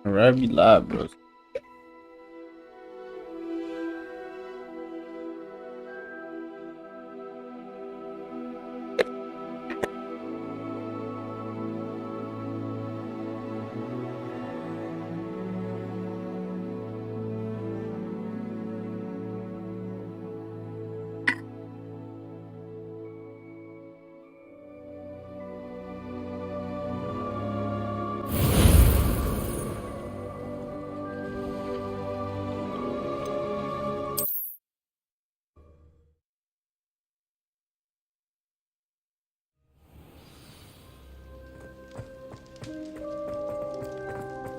Alright, we live, bros.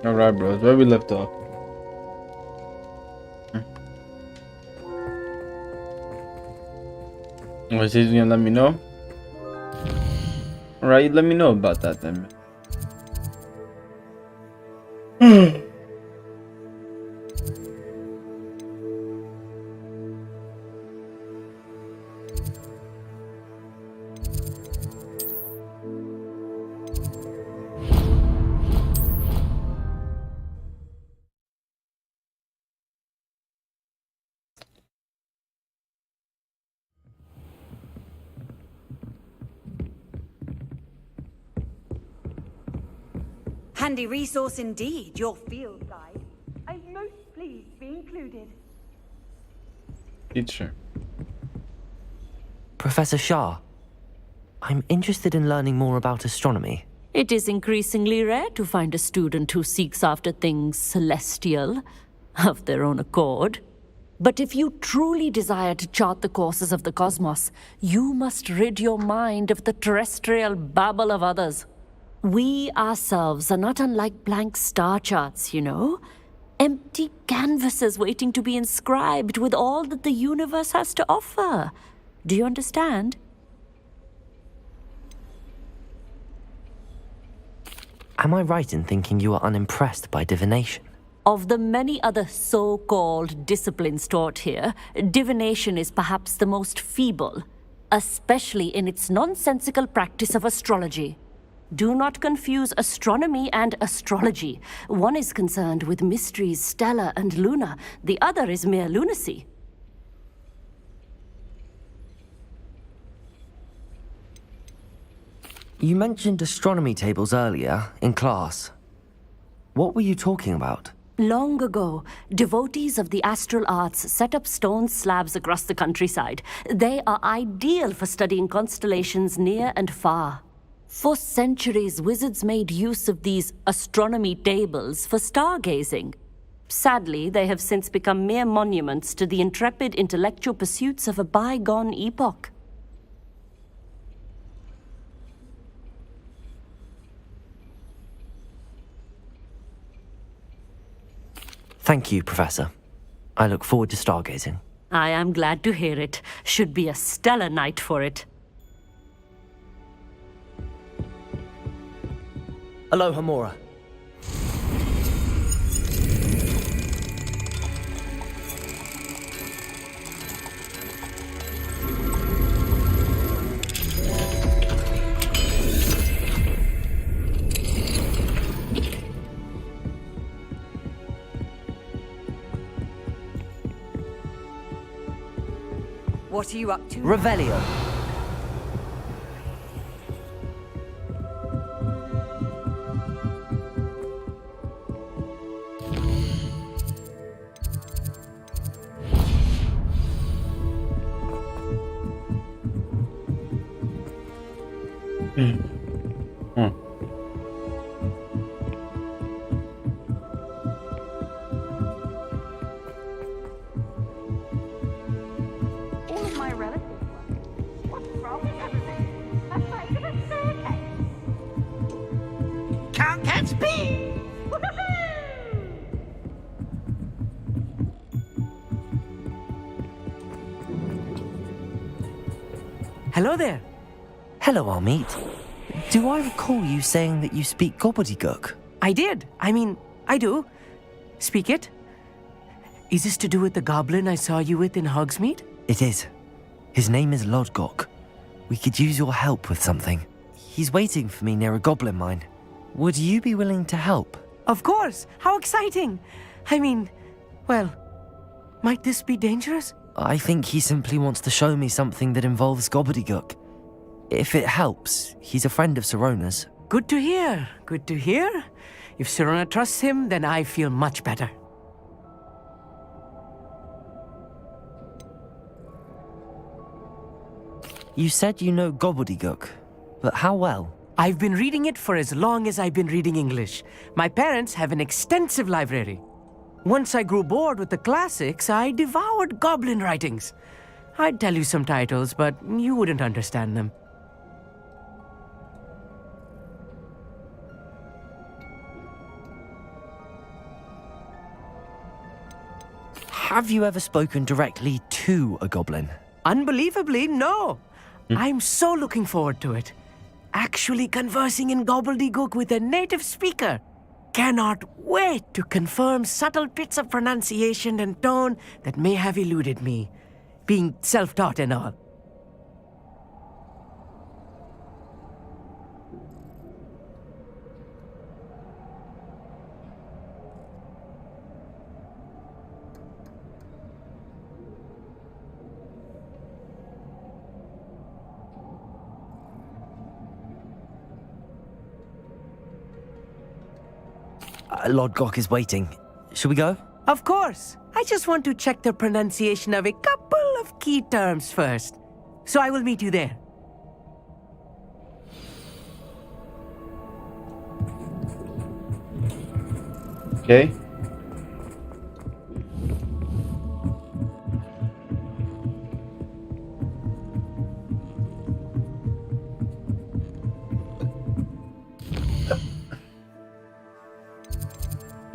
Alright, bros. Where we left off? Oh, he's gonna let me know? Alright, let me know about that then. Handy resource indeed, your field guide. I'm most pleased to be included. Teacher. Professor Shah, I'm interested in learning more about astronomy. It is increasingly rare to find a student who seeks after things celestial, of their own accord. But if you truly desire to chart the courses of the cosmos, you must rid your mind of the terrestrial babble of others. We ourselves are not unlike blank star charts, you know? Empty canvases waiting to be inscribed with all that the universe has to offer. Do you understand? Am I right in thinking you are unimpressed by divination? Of the many other so-called disciplines taught here, divination is perhaps the most feeble, especially in its nonsensical practice of astrology. Do not confuse astronomy and astrology. One is concerned with mysteries stellar and lunar, the other is mere lunacy. You mentioned astronomy tables earlier, in class. What were you talking about? Long ago, devotees of the astral arts set up stone slabs across the countryside. They are ideal for studying constellations near and far. For centuries, wizards made use of these astronomy tables for stargazing. Sadly, they have since become mere monuments to the intrepid intellectual pursuits of a bygone epoch. Thank you, Professor. I look forward to stargazing. I am glad to hear it. Should be a stellar night for it. Aloha, Mora. What are you up to? Revelio. All of my relatives were. What's wrong with everything? I'm like in a staircase. Can't catch bees! Hello there. Hello, Amit. Do I recall you saying that you speak gobbledygook? I did. I do. Speak it. Is this to do with the goblin I saw you with in Hogsmeade? It is. His name is Lodgok. We could use your help with something. He's waiting for me near a goblin mine. Would you be willing to help? Of course! How exciting! I mean, well, might this be dangerous? I think he simply wants to show me something that involves gobbledygook. If it helps, he's a friend of Sirona's. Good to hear. Good to hear. If Sirona trusts him, then I feel much better. You said you know gobbledygook, but how well? I've been reading it for as long as I've been reading English. My parents have an extensive library. Once I grew bored with the classics, I devoured goblin writings. I'd tell you some titles, but you wouldn't understand them. Have you ever spoken directly to a goblin? Unbelievably, no. I'm so looking forward to it. Actually conversing in gobbledygook with a native speaker. Cannot wait to confirm subtle bits of pronunciation and tone that may have eluded me, being self-taught and all. Lord Gok is waiting. Should we go? Of course. I just want to check the pronunciation of a couple of key terms first. So I will meet you there. Okay.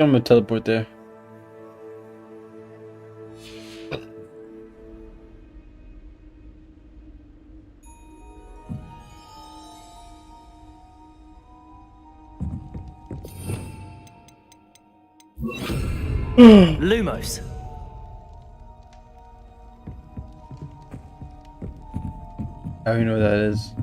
I'm gonna teleport there. Lumos. How do you know what that is?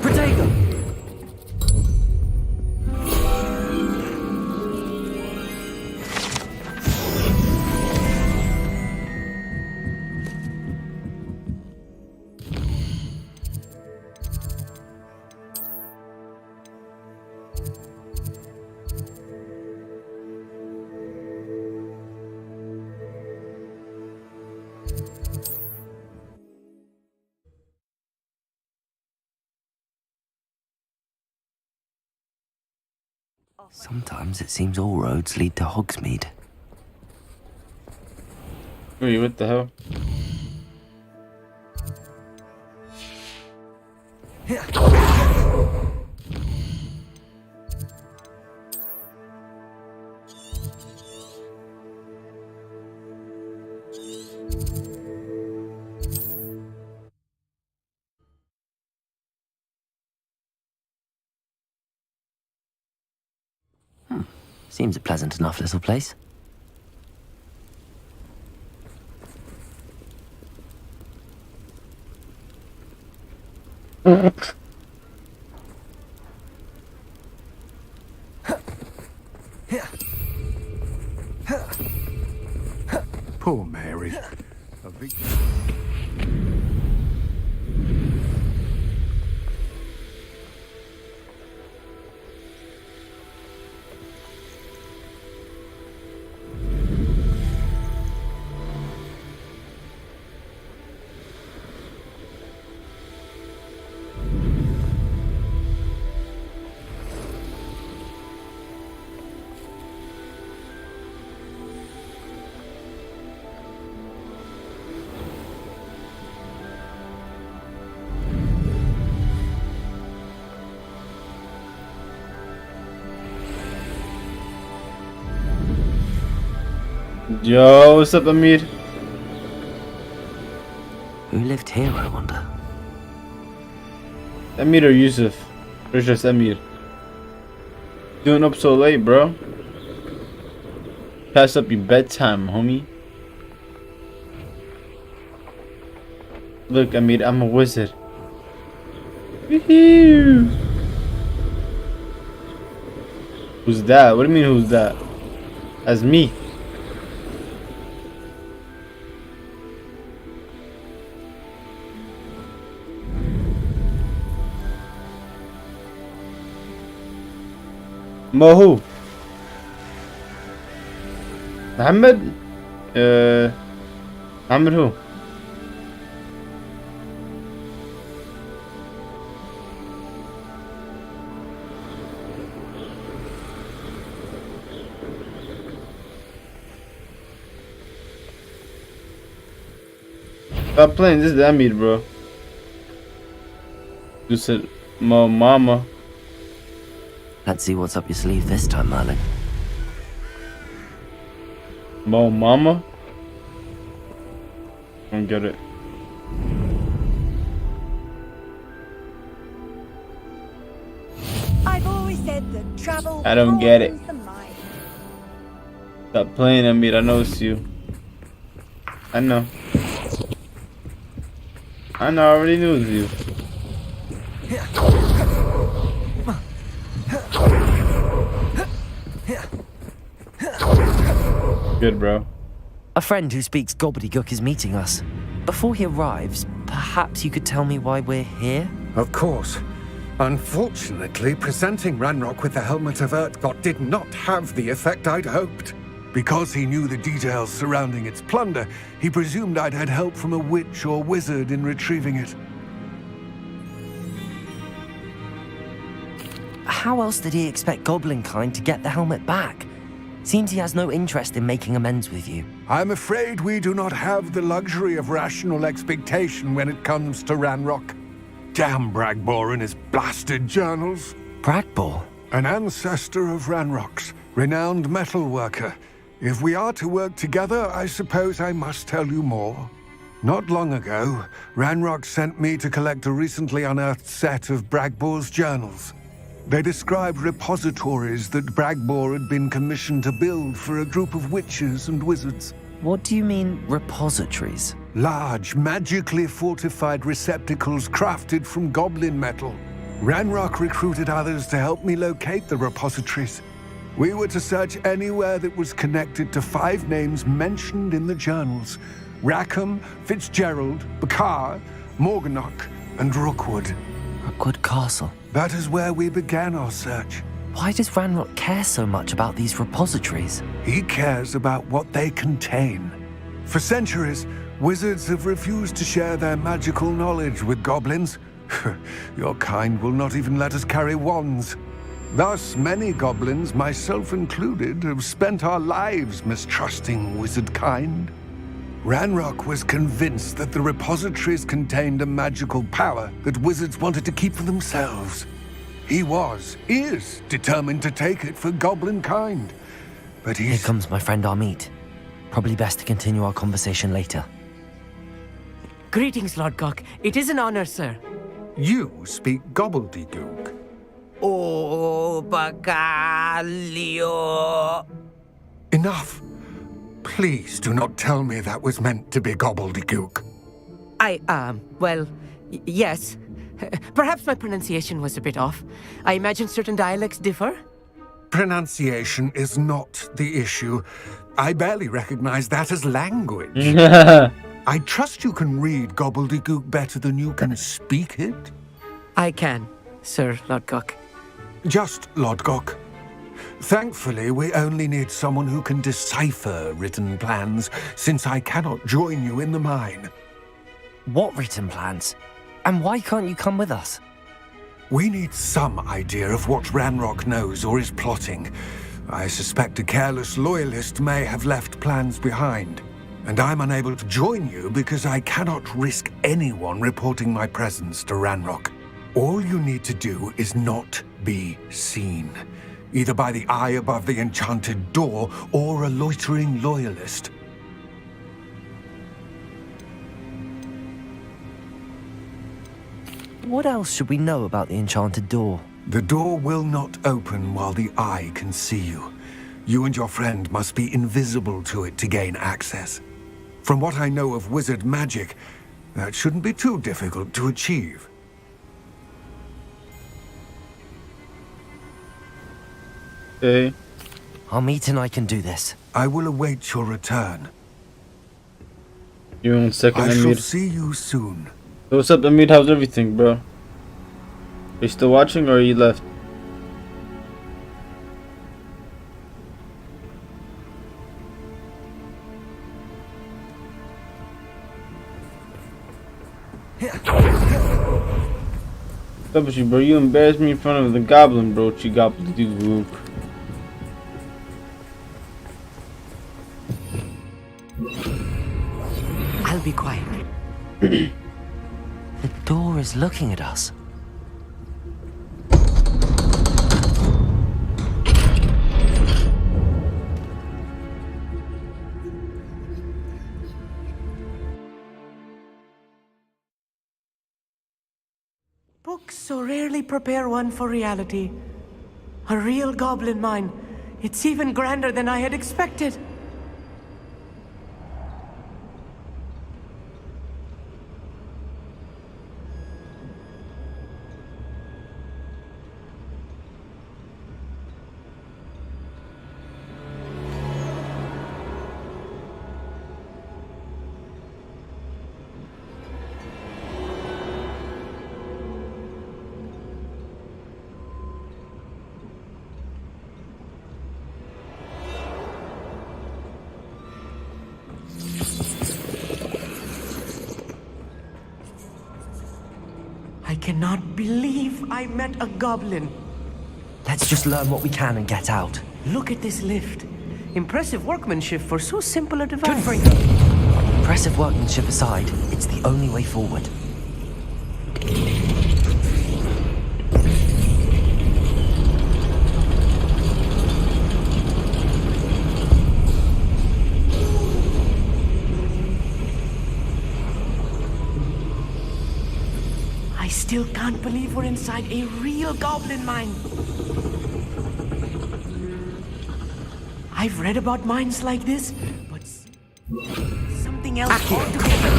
Protego! Sometimes it seems all roads lead to Hogsmeade. Wait, what the hell? Seems a pleasant enough little place. Poor Mary. A big... Yo, what's up, Amir? Who lived here, I wonder? Amir or Yusuf? Or just Amir? Doing up so late, bro? Pass up your bedtime, homie. Look, Amir, I'm a wizard. Woohoo! Who's that? What do you mean, who's that? That's me. Mohu. Muhammad? Muhammad who? Stop playing, this is the Amir, bro. You said, Mo Mama. Let's see what's up your sleeve this time, Merlin. Mo Mama? I don't get it. I've always said that travel. I don't get it. broadens the mind. Stop playing, Amir. I know it's you. I know. I already knew it was you. Good, bro. A friend who speaks gobbledygook is meeting us. Before he arrives, perhaps you could tell me why we're here? Of course. Unfortunately, presenting Ranrock with the Helmet of Urtkot did not have the effect I'd hoped. Because he knew the details surrounding its plunder, he presumed I'd had help from a witch or wizard in retrieving it. How else did he expect Goblinkind to get the helmet back? Seems he has no interest in making amends with you. I'm afraid we do not have the luxury of rational expectation when it comes to Ranrock. Damn Bragbor and his blasted journals. Bragbor? An ancestor of Ranrock's, renowned metal worker. If we are to work together, I suppose I must tell you more. Not long ago, Ranrock sent me to collect a recently unearthed set of Bragbor's journals. They described repositories that Bragbor had been commissioned to build for a group of witches and wizards. What do you mean, repositories? Large, magically fortified receptacles crafted from goblin metal. Ranrock recruited others to help me locate the repositories. We were to search anywhere that was connected to 5 names mentioned in the journals: Rackham, Fitzgerald, Bakar, Morganach, and Rookwood. Rookwood Castle. That is where we began our search. Why does Ranrock care so much about these repositories? He cares about what they contain. For centuries, wizards have refused to share their magical knowledge with goblins. Your kind will not even let us carry wands. Thus, many goblins, myself included, have spent our lives mistrusting wizard kind. Ranrock was convinced that the repositories contained a magical power that wizards wanted to keep for themselves. He is determined to take it for goblin kind. But Here comes my friend Amit. Probably best to continue our conversation later. Greetings, Lord Cock. It is an honor, sir. You speak gobbledygook. Oh, Bagalio. Enough. Please do not tell me that was meant to be gobbledygook. Yes. Perhaps my pronunciation was a bit off. I imagine certain dialects differ. Pronunciation is not the issue. I barely recognize that as language. I trust you can read gobbledygook better than you can speak it. I can, Sir Lodgok. Just Lodgok. Thankfully, we only need someone who can decipher written plans, since I cannot join you in the mine. What written plans? And why can't you come with us? We need some idea of what Ranrock knows or is plotting. I suspect a careless loyalist may have left plans behind. And I'm unable to join you because I cannot risk anyone reporting my presence to Ranrock. All you need to do is not be seen. Either by the eye above the enchanted door or a loitering loyalist. What else should we know about the enchanted door? The door will not open while the eye can see you. You and your friend must be invisible to it to gain access. From what I know of wizard magic, that shouldn't be too difficult to achieve. Okay. Amit and I can do this. I will await your return. Give me 1 second, I shall Amir. see you soon. Hey, what's up, Amir? How's everything, bro? Are you still watching or are you left? What's up with you, bro? You embarrassed me in front of the goblin, bro. She gobbledygook. I'll be quiet. The door is looking at us. Books so rarely prepare one for reality. A real goblin mine. It's even grander than I had expected. I cannot believe I met a goblin. Let's just learn what we can and get out. Look at this lift. Impressive workmanship for so simple a device. Impressive workmanship aside, it's the only way forward. I still can't believe we're inside a real goblin mine. I've read about mines like this, but something else altogether.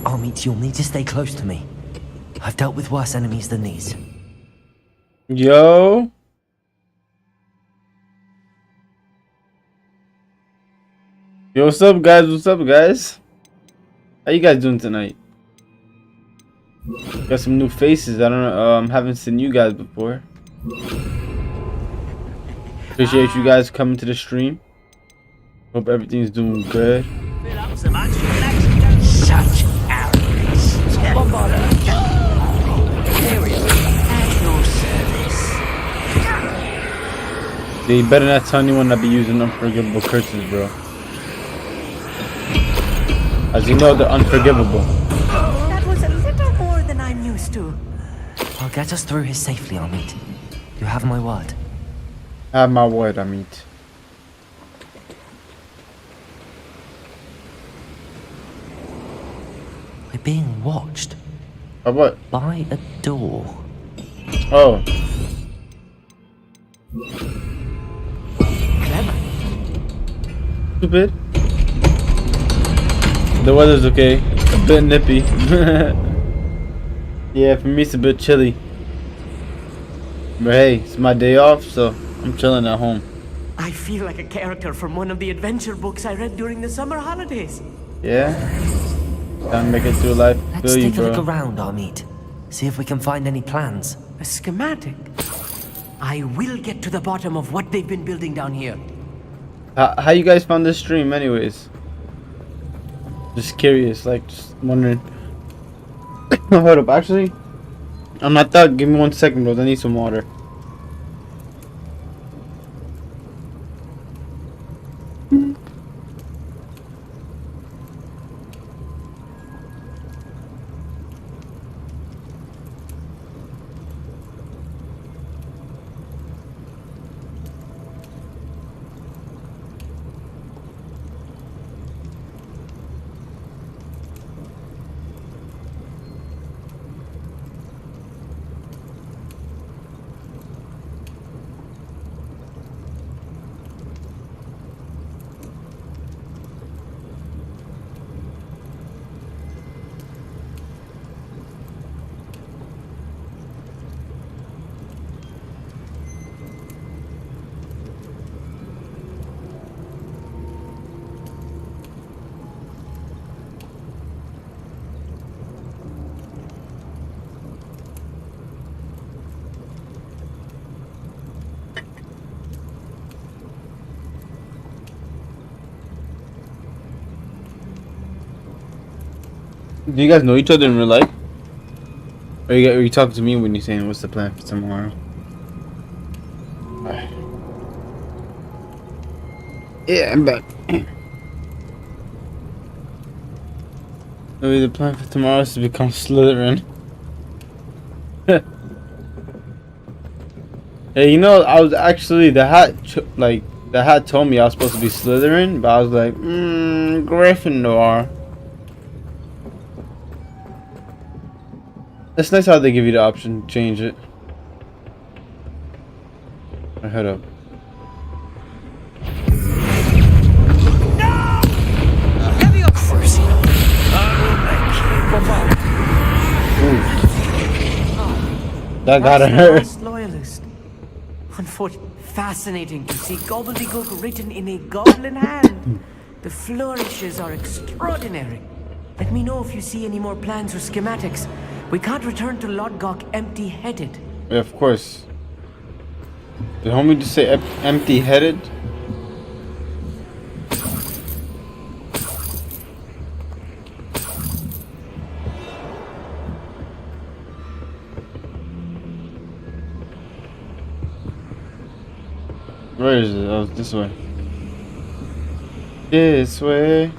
Amit, you'll need to stay close to me. I've dealt with worse enemies than these. Yo. Yo, what's up, guys? What's up, guys? How you guys doing tonight? Got some new faces. I don't know. Haven't seen you guys before. Appreciate you guys coming to the stream. Hope everything's doing good. Such arrogance. At your service. Yeah, you better not tell anyone to be using unforgivable curses, bro. As you know, they're unforgivable. That was a little more than I'm used to. I'll get us through here safely, Amit. You have my word. Have my word, Amit. We're being watched By what? by a door. Oh. Clever. Stupid. The weather's okay. A bit nippy. Yeah, for me it's a bit chilly. But hey, it's my day off, so I'm chilling at home. I feel like a character from one of the adventure books I read during the summer holidays. Yeah? Time to make it through life. Let's Feel you, take a look bro. around, Amit. See if we can find any plans. A schematic. I will get to the bottom of what they've been building down here. How you guys found this stream anyways? Just curious, like, just wondering. Hold up, actually, I'm not that. Give me 1 second, bro. I need some water. Do you guys know each other in real life? Or are you talking to me when you're saying what's the plan for tomorrow? Alright. Yeah, I'm back. Maybe the plan for tomorrow is to become Slytherin. Hey, you know, I was actually the hat told me I was supposed to be Slytherin, but I was like, Gryffindor. It's nice how they give you the option to change it. I head up. That gotta hurt. Loyalist. Fascinating to see gobbledygook written in a goblin hand. The flourishes are extraordinary. Let me know if you see any more plans or schematics. We can't return to Lodgok empty-headed. Yeah, of course. Did homie just say empty-headed? Where is it? Oh, this way. This way.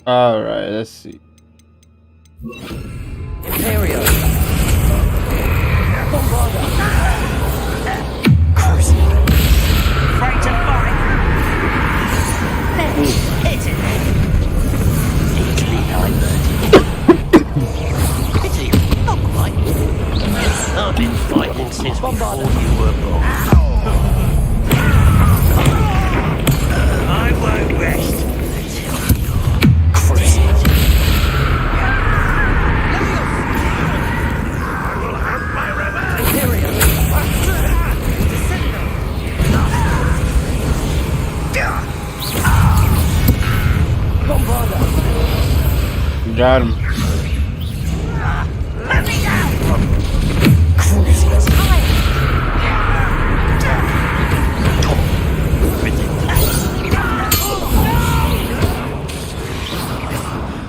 Alright, let's see. Imperial. Curse you. Afraid to fight. Hit it. Pity you look like. I've been fighting since before you were born. I won't rest. Got him. Let me down!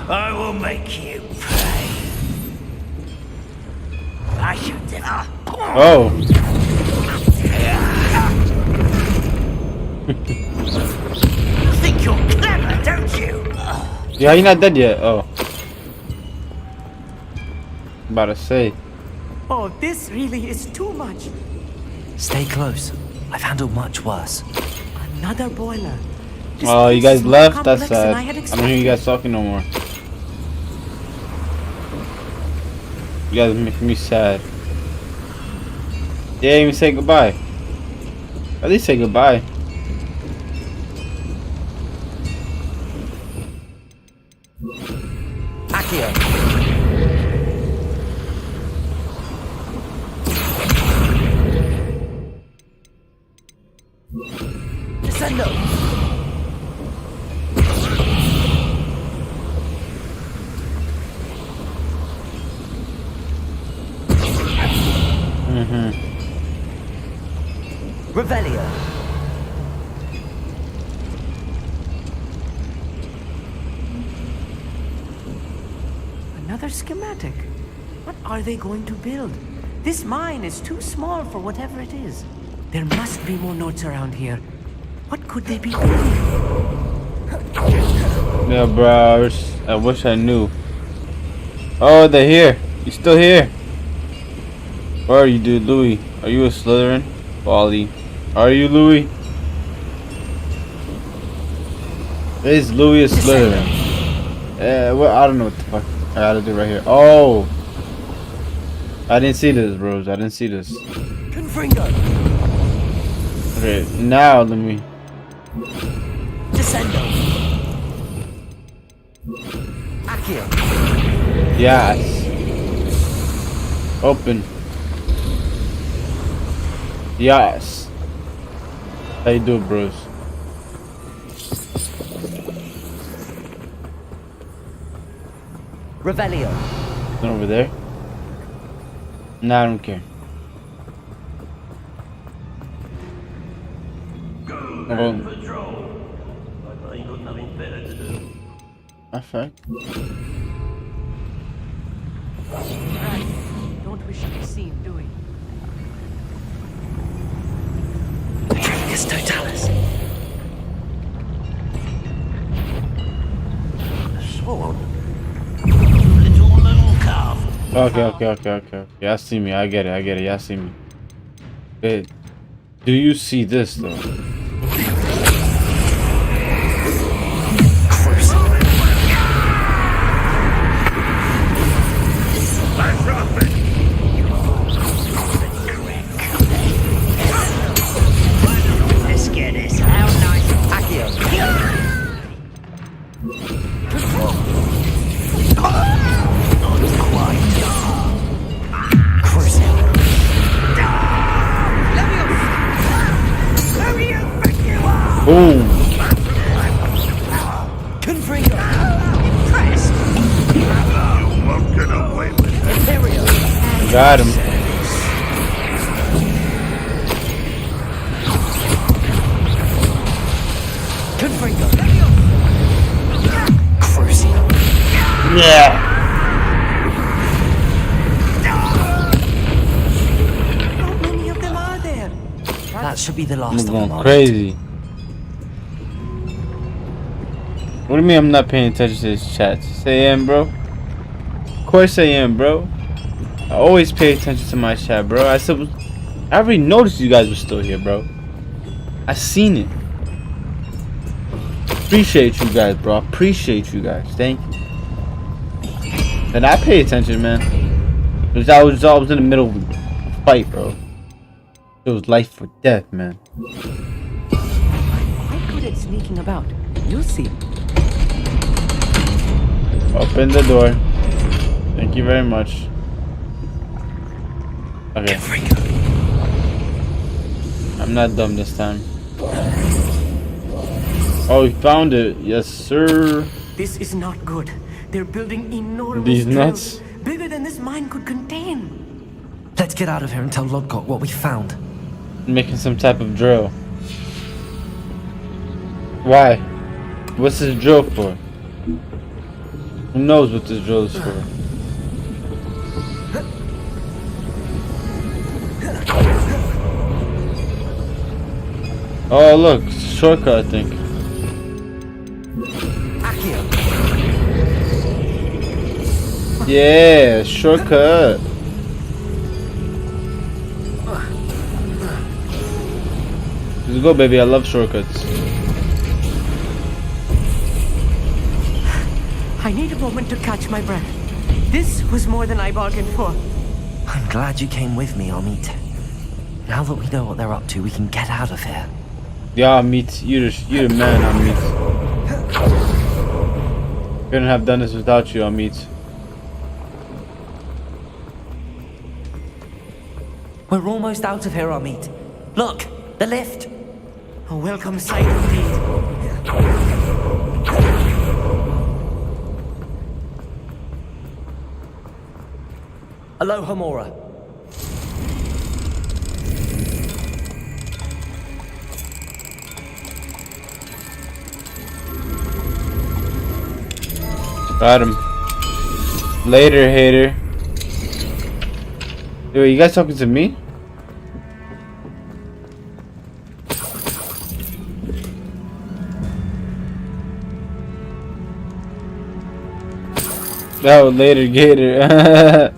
I will make you pay. I should never. Oh. You think you're clever, don't you? Yeah, you're not dead yet. Oh. About to say. Oh, this really is too much. Stay close. I've handled much worse. Another boiler. This Oh, you place guys is more left? That's complex sad. than I had I don't hear you guys talking no more. You guys are making me sad. Yeah, even say goodbye. At least say goodbye. Accio. Descendo. Revelio. Another schematic. What are they going to build? This mine is too small for whatever it is. There must be more notes around here. What could they be doing? Yeah, bro. I wish I knew. Oh, they're here. You still here? Where are you, dude? Louis, are you a Slytherin? Wally, are you Louis? Is Louis a Slytherin? Well, I don't know what the fuck I gotta do right here. Oh, I didn't see this, bros. I didn't see this. Confringo. Okay, now let me. Descendo. Accio. Yes. Open. Yes. How you do, bros? Revelio. Nothing over there? Nah, I don't care. Oh. Perfect. Don't wish to be seen, do we? Yes, Totalis. Okay. Y'all see me. I get it. Y'all see me. But do you see this though? Let's get this. How nice. Akio. Boom. Got him. Yeah. How many of them are there? That should be the I'm last of them. going crazy. What do you mean I'm not paying attention to this chat? Say am, bro. Of course I am, bro. I always pay attention to my chat, bro. I already noticed you guys were still here, bro. I seen it. Appreciate you guys, bro. Appreciate you guys. Thank you. And I pay attention, man. Because I was in the middle of a fight, bro. It was life or death, man. Quite good at sneaking about. You'll see. Open the door. Thank you very much. Okay. I'm not dumb this time. Oh, we found it. Yes, sir. This is not good. They're building enormous These drills, nuts. bigger than this mine could contain. Let's get out of here and tell Lodgok what we found. Making some type of drill. Why? What's this drill for? Who knows what this drill is for? Oh look, shortcut I think. Yeah, shortcut. Let's go, baby. I love shortcuts. I need a moment to catch my breath. This was more than I bargained for. I'm glad you came with me, Amit. Now that we know what they're up to, we can get out of here. Yeah, Amit, you the man, Amit. Couldn't have done this without you, Amit. We're almost out of here, Amit. Look, the lift. A welcome sight indeed. Aloha, Mora. Got him. Later, hater. Yo, you guys talking to me? Oh, later, Gator.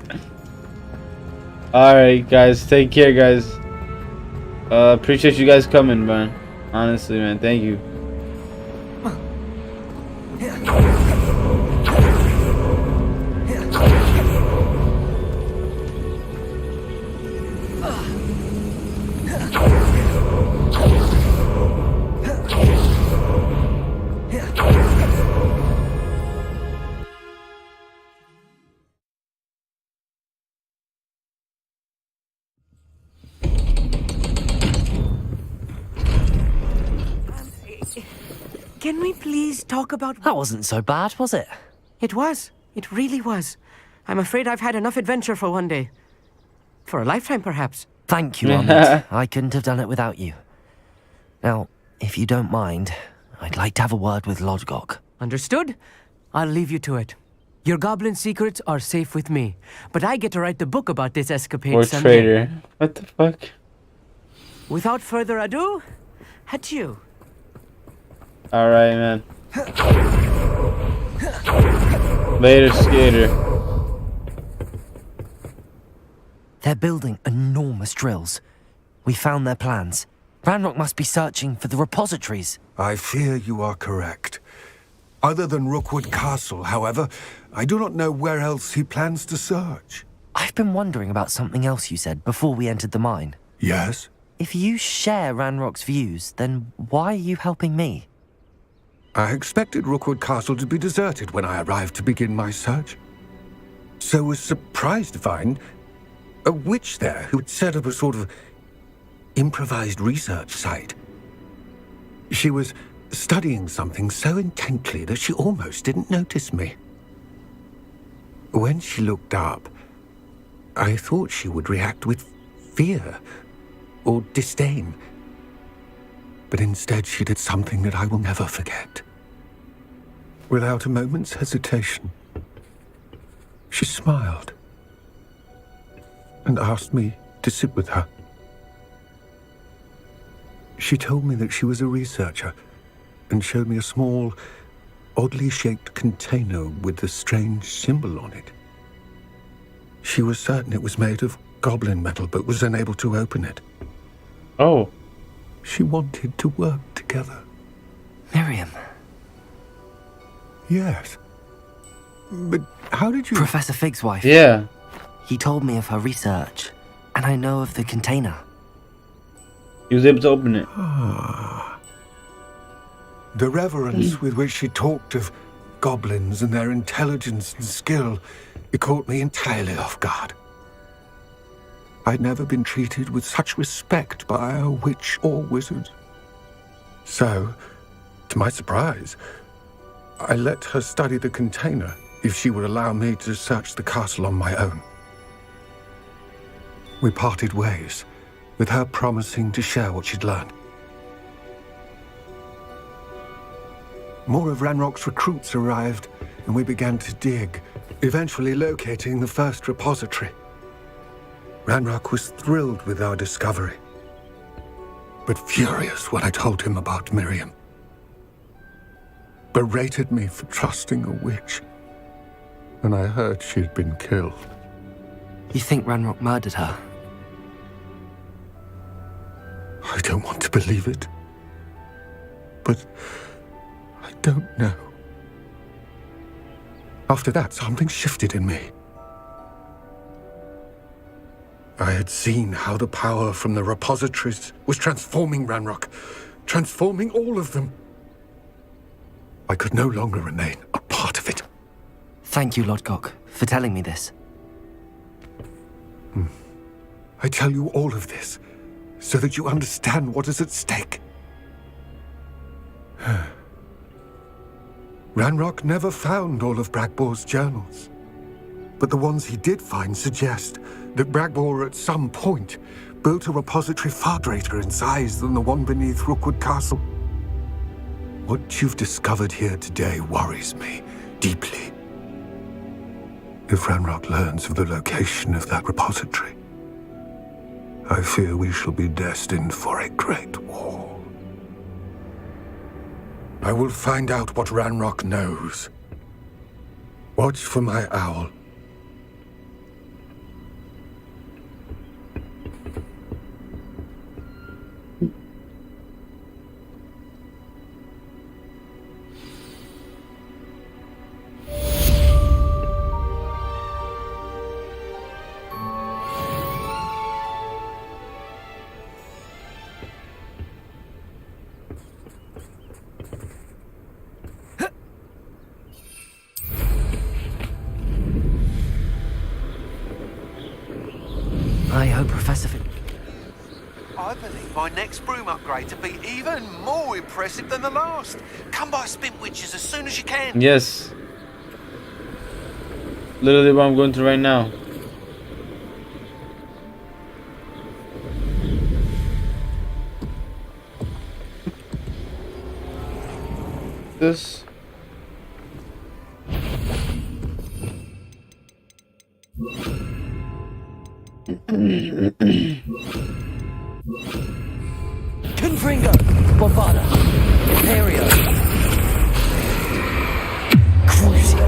Alright, guys. Take care, guys. Appreciate you guys coming, man. Honestly, man. Thank you. Can we please talk about... That wasn't so bad, was it? It was. It really was. I'm afraid I've had enough adventure for one day. For a lifetime, perhaps. Thank you, Amit. I couldn't have done it without you. Now, If you don't mind, I'd like to have a word with Lodgok. Understood? I'll leave you to it. Your goblin secrets are safe with me, but I get to write the book about this escapade Or someday. traitor. What the fuck? Without further ado, adieu. Alright, man. Later, skater. They're building enormous drills. We found their plans. Ranrock must be searching for the repositories. I fear you are correct. Other than Rookwood Castle, however, I do not know where else he plans to search. I've been wondering about something else you said before we entered the mine. Yes? If you share Ranrock's views, then why are you helping me? I expected Rookwood Castle to be deserted when I arrived to begin my search. So was surprised to find a witch there who had set up a sort of improvised research site. She was studying something so intently that she almost didn't notice me. When she looked up, I thought she would react with fear or disdain. But instead she did something that I will never forget. Without a moment's hesitation, she smiled and asked me to sit with her. She told me that she was a researcher and showed me a small, oddly shaped container with a strange symbol on it. She was certain it was made of goblin metal, but was unable to open it. Oh. She wanted to work together. Miriam. Yes. But how did you... Professor Fig's wife. Yeah. He told me of her research, and I know of the container. He was able to open it. The reverence with which she talked of goblins and their intelligence and skill, it caught me entirely off guard. I'd never been treated with such respect by a witch or wizard. So, to my surprise, I let her study the container if she would allow me to search the castle on my own. We parted ways, with her promising to share what she'd learned. More of Ranrock's recruits arrived, and we began to dig, eventually locating the first repository. Ranrock was thrilled with our discovery, but furious when I told him about Miriam. Berated me for trusting a witch, and I heard she'd been killed. You think Ranrock murdered her? I don't want to believe it, but I don't know. After that, something shifted in me. I had seen how the power from the repositories was transforming Ranrock, transforming all of them. I could no longer remain a part of it. Thank you, Lodgok, for telling me this. I tell you all of this so that you understand what is at stake. Ranrock never found all of Bragbor's journals, but the ones he did find suggest that Bragbor at some point built a repository far greater in size than the one beneath Rookwood Castle. What you've discovered here today worries me deeply. If Ranrock learns of the location of that repository, I fear we shall be destined for a great war. I will find out what Ranrock knows. Watch for my owl. I hope Professor Fig... I believe my next broom upgrade to be even more impressive than the last. Come by Spint Witches as soon as you can. Yes. Literally what I'm going through right now. this. Confringo, Bombarda, Imperio, Crucio.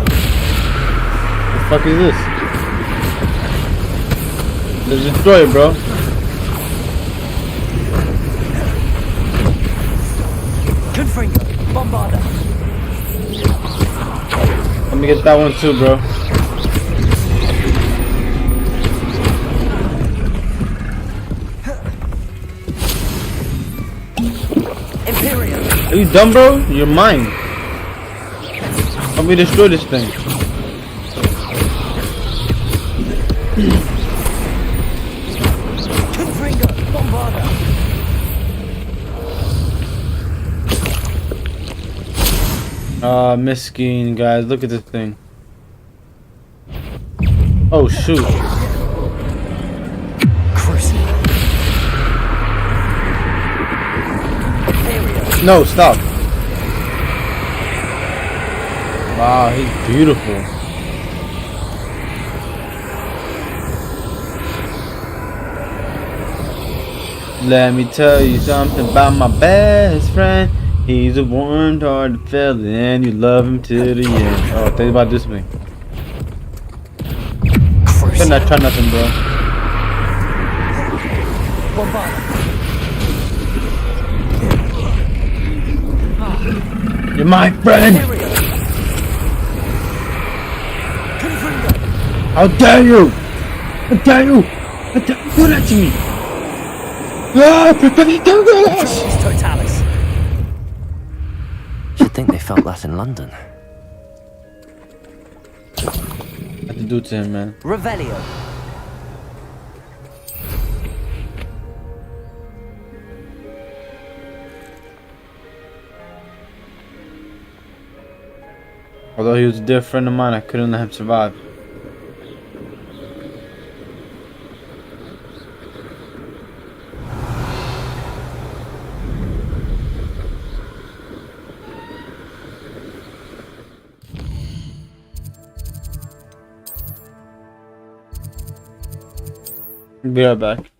The fuck is this? There's a destroyer, bro. Confringo, Bombarda. Let me get that one too, bro. Imperio. Are you dumb, bro? You're mine. Help me destroy this thing. Confringo, Bombarda. Miskin, guys. Look at this thing. Oh, shoot. Crucio. Imperio. No, stop. Wow, he's beautiful. Let me tell you something about my best friend. He's a warm-hearted fella, and you love him till the end. Oh, think about this thing. Better not try nothing, bro. Bombarda. You're my friend. Imperio. Confringo. How dare you? How dare you? How dare you do that to me? Ah, protect Fortis Totalis. Should think they felt that in London. What to do to him, man? Revelio. Although he was a dear friend of mine, I couldn't let him survive. Be right back.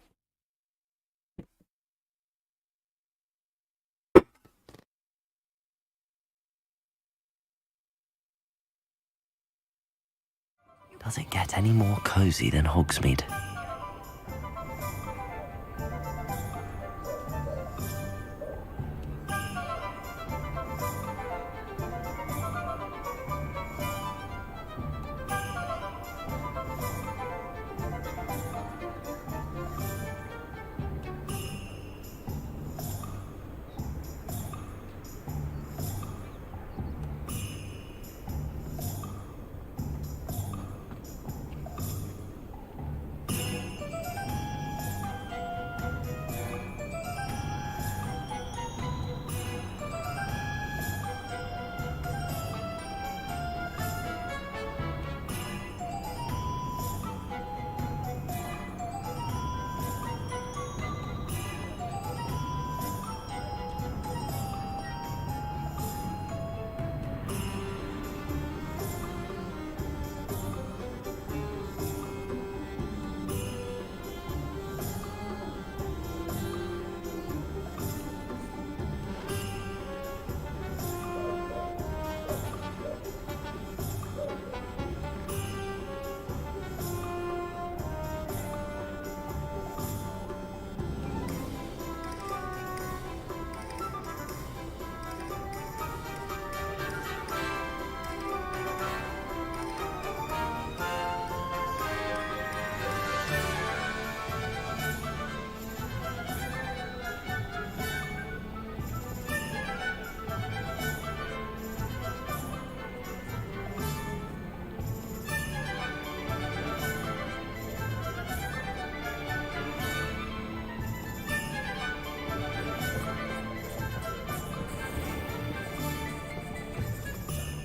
Does it get any more cozy than Hogsmeade?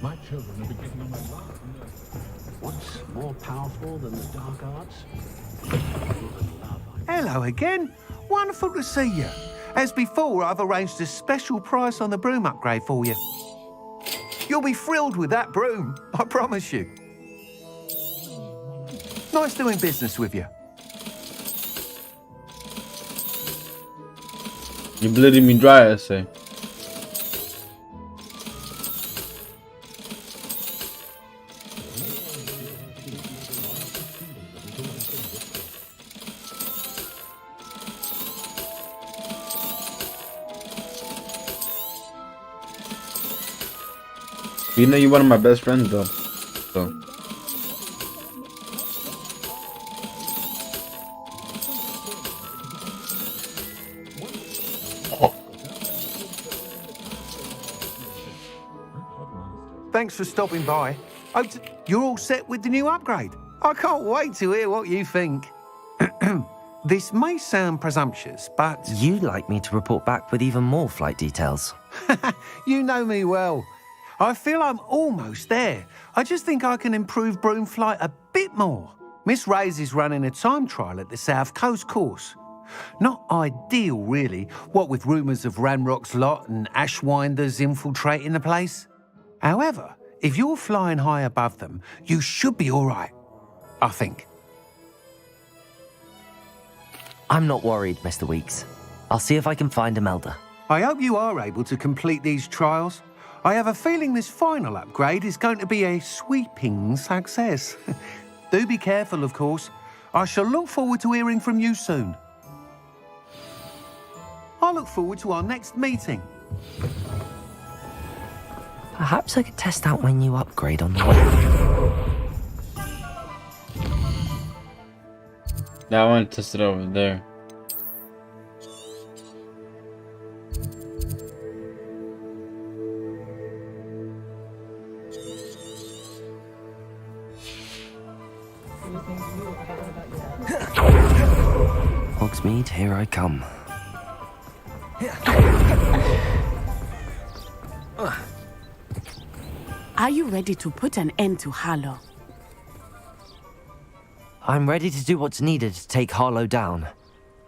My children are beginning my life. What's more powerful than the dark arts? Hello again. Wonderful to see you. As before, I've arranged a special price on the broom upgrade for you. You'll be thrilled with that broom, I promise you. Nice doing business with you. You bleeding me dry, I say. You know you're one of my best friends though. So Thanks for stopping by. You're all set with the new upgrade. I can't wait to hear what you think. This may sound presumptuous, but... You'd like me to report back with even more flight details. You know me well. I feel I'm almost there. I just think I can improve broom flight a bit more. Miss Ray's is running a time trial at the South Coast course. Not ideal, really, what with rumours of Ranrock's lot and Ashwinders infiltrating the place. However, if you're flying high above them, you should be all right, I think. I'm not worried, Mr. Weeks. I'll see if I can find Imelda. I hope you are able to complete these trials. I have a feeling this final upgrade is going to be a sweeping success. Do be careful, of course. I shall look forward to hearing from you soon. I look forward to our next meeting. Perhaps I could test out my new upgrade on the way. now I want to test it over there. Hogsmeade, here I come. Are you ready to put an end to Harlow? I'm ready to do what's needed to take Harlow down.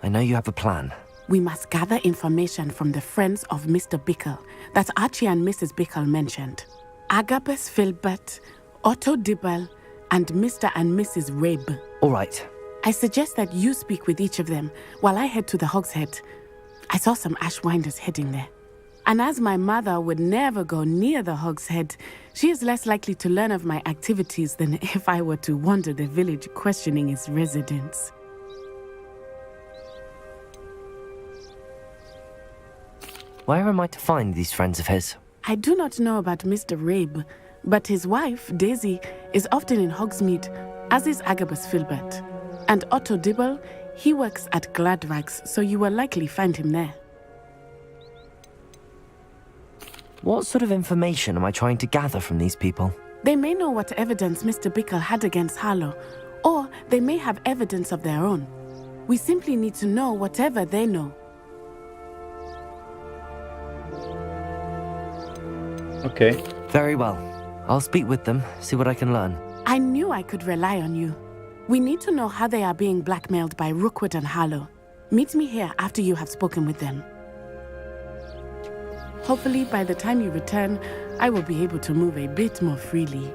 I know you have a plan. We must gather information from the friends of Mr. Bickle that Archie and Mrs. Bickle mentioned. Agabus Filbert, Otto Dibble, and Mr. and Mrs. Rabe. All right. I suggest that you speak with each of them while I head to the Hog's Head. I saw some Ashwinders heading there. And as my mother would never go near the Hog's Head, she is less likely to learn of my activities than if I were to wander the village questioning its residents. Where am I to find these friends of his? I do not know about Mr. Rabe, but his wife, Daisy, is often in Hogsmeade, as is Agabus Filbert. And Otto Dibble, he works at Gladrags, so you will likely find him there. What sort of information am I trying to gather from these people? They may know what evidence Mr. Bickle had against Harlow, or they may have evidence of their own. We simply need to know whatever they know. Okay. Very well. I'll speak with them, see what I can learn. I knew I could rely on you. We need to know how they are being blackmailed by Rookwood and Harlow. Meet me here after you have spoken with them. Hopefully, by the time you return, I will be able to move a bit more freely.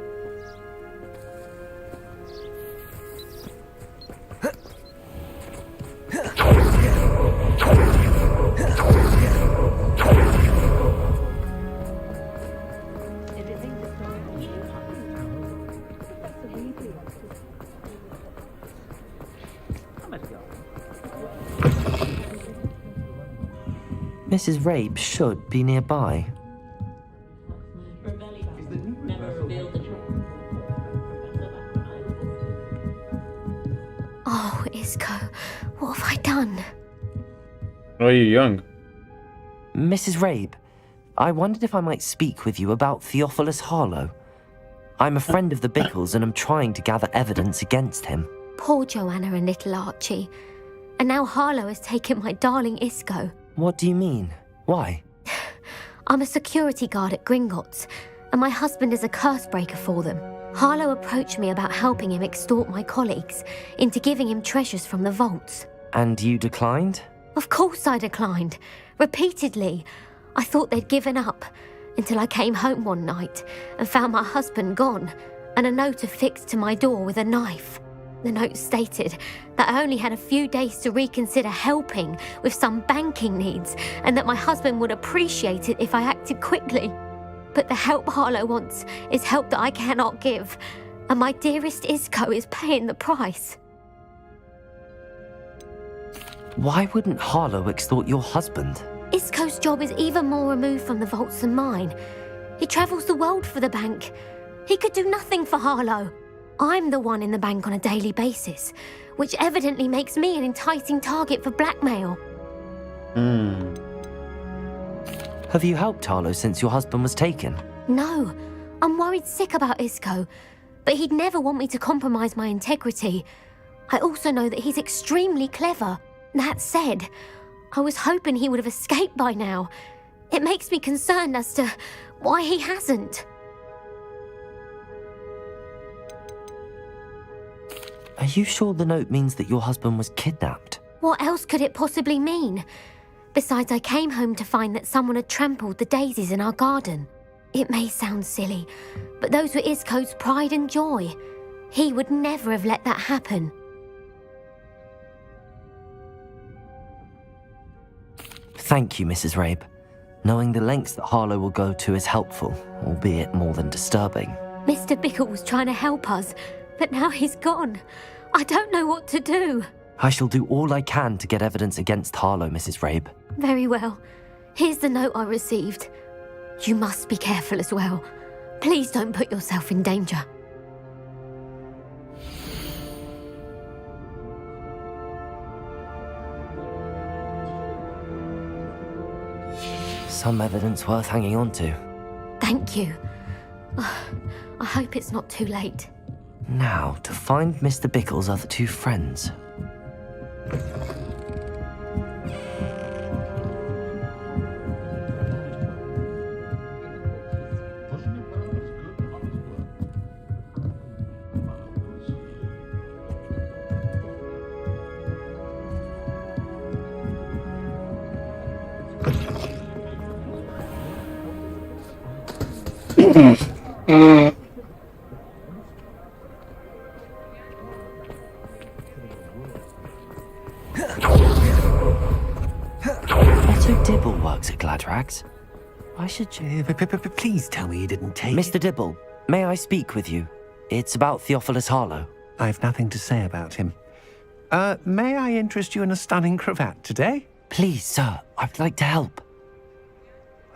Mrs. Rabe should be nearby. Oh, Isco, what have I done? Oh, you're young. Mrs. Rabe, I wondered if I might speak with you about Theophilus Harlow. I'm a friend of the Bickles and I'm trying to gather evidence against him. Poor Joanna and little Archie. And now Harlow has taken my darling Isco. What do you mean? Why? I'm a security guard at Gringotts, and my husband is a curse breaker for them. Harlow approached me about helping him extort my colleagues into giving him treasures from the vaults. And you declined? Of course I declined. Repeatedly. I thought they'd given up. until I came home one night and found my husband gone and a note affixed to my door with a knife. The note stated that I only had a few days to reconsider helping with some banking needs and that my husband would appreciate it if I acted quickly. But the help Harlow wants is help that I cannot give, and my dearest Isco is paying the price. Why wouldn't Harlow extort your husband? Isco's job is even more removed from the vaults than mine. He travels the world for the bank. He could do nothing for Harlow. I'm the one in the bank on a daily basis, which evidently makes me an enticing target for blackmail. Have you helped Harlow since your husband was taken? No, I'm worried sick about Isco, but he'd never want me to compromise my integrity. I also know that he's extremely clever. That said, I was hoping he would have escaped by now. It makes me concerned as to why he hasn't. Are you sure the note means that your husband was kidnapped? What else could it possibly mean? Besides, I came home to find that someone had trampled the daisies in our garden. It may sound silly, but those were Isco's pride and joy. He would never have let that happen. Thank you, Mrs. Rabe. Knowing the lengths that Harlow will go to is helpful, albeit more than disturbing. Mr. Bickle was trying to help us, but now he's gone. I don't know what to do. I shall do all I can to get evidence against Harlow, Mrs. Rabe. Very well. Here's the note I received. You must be careful as well. Please don't put yourself in danger. Some evidence worth hanging on to. Thank you. I hope it's not too late. Now, to find Mr. Bickle's other two friends. Otto Dibble works at Gladrags. I should... Please tell me you didn't take... Mr. Dibble, may I speak with you? It's about Theophilus Harlow. I've nothing to say about him. May I interest you in a stunning cravat today? Please, sir, I'd like to help.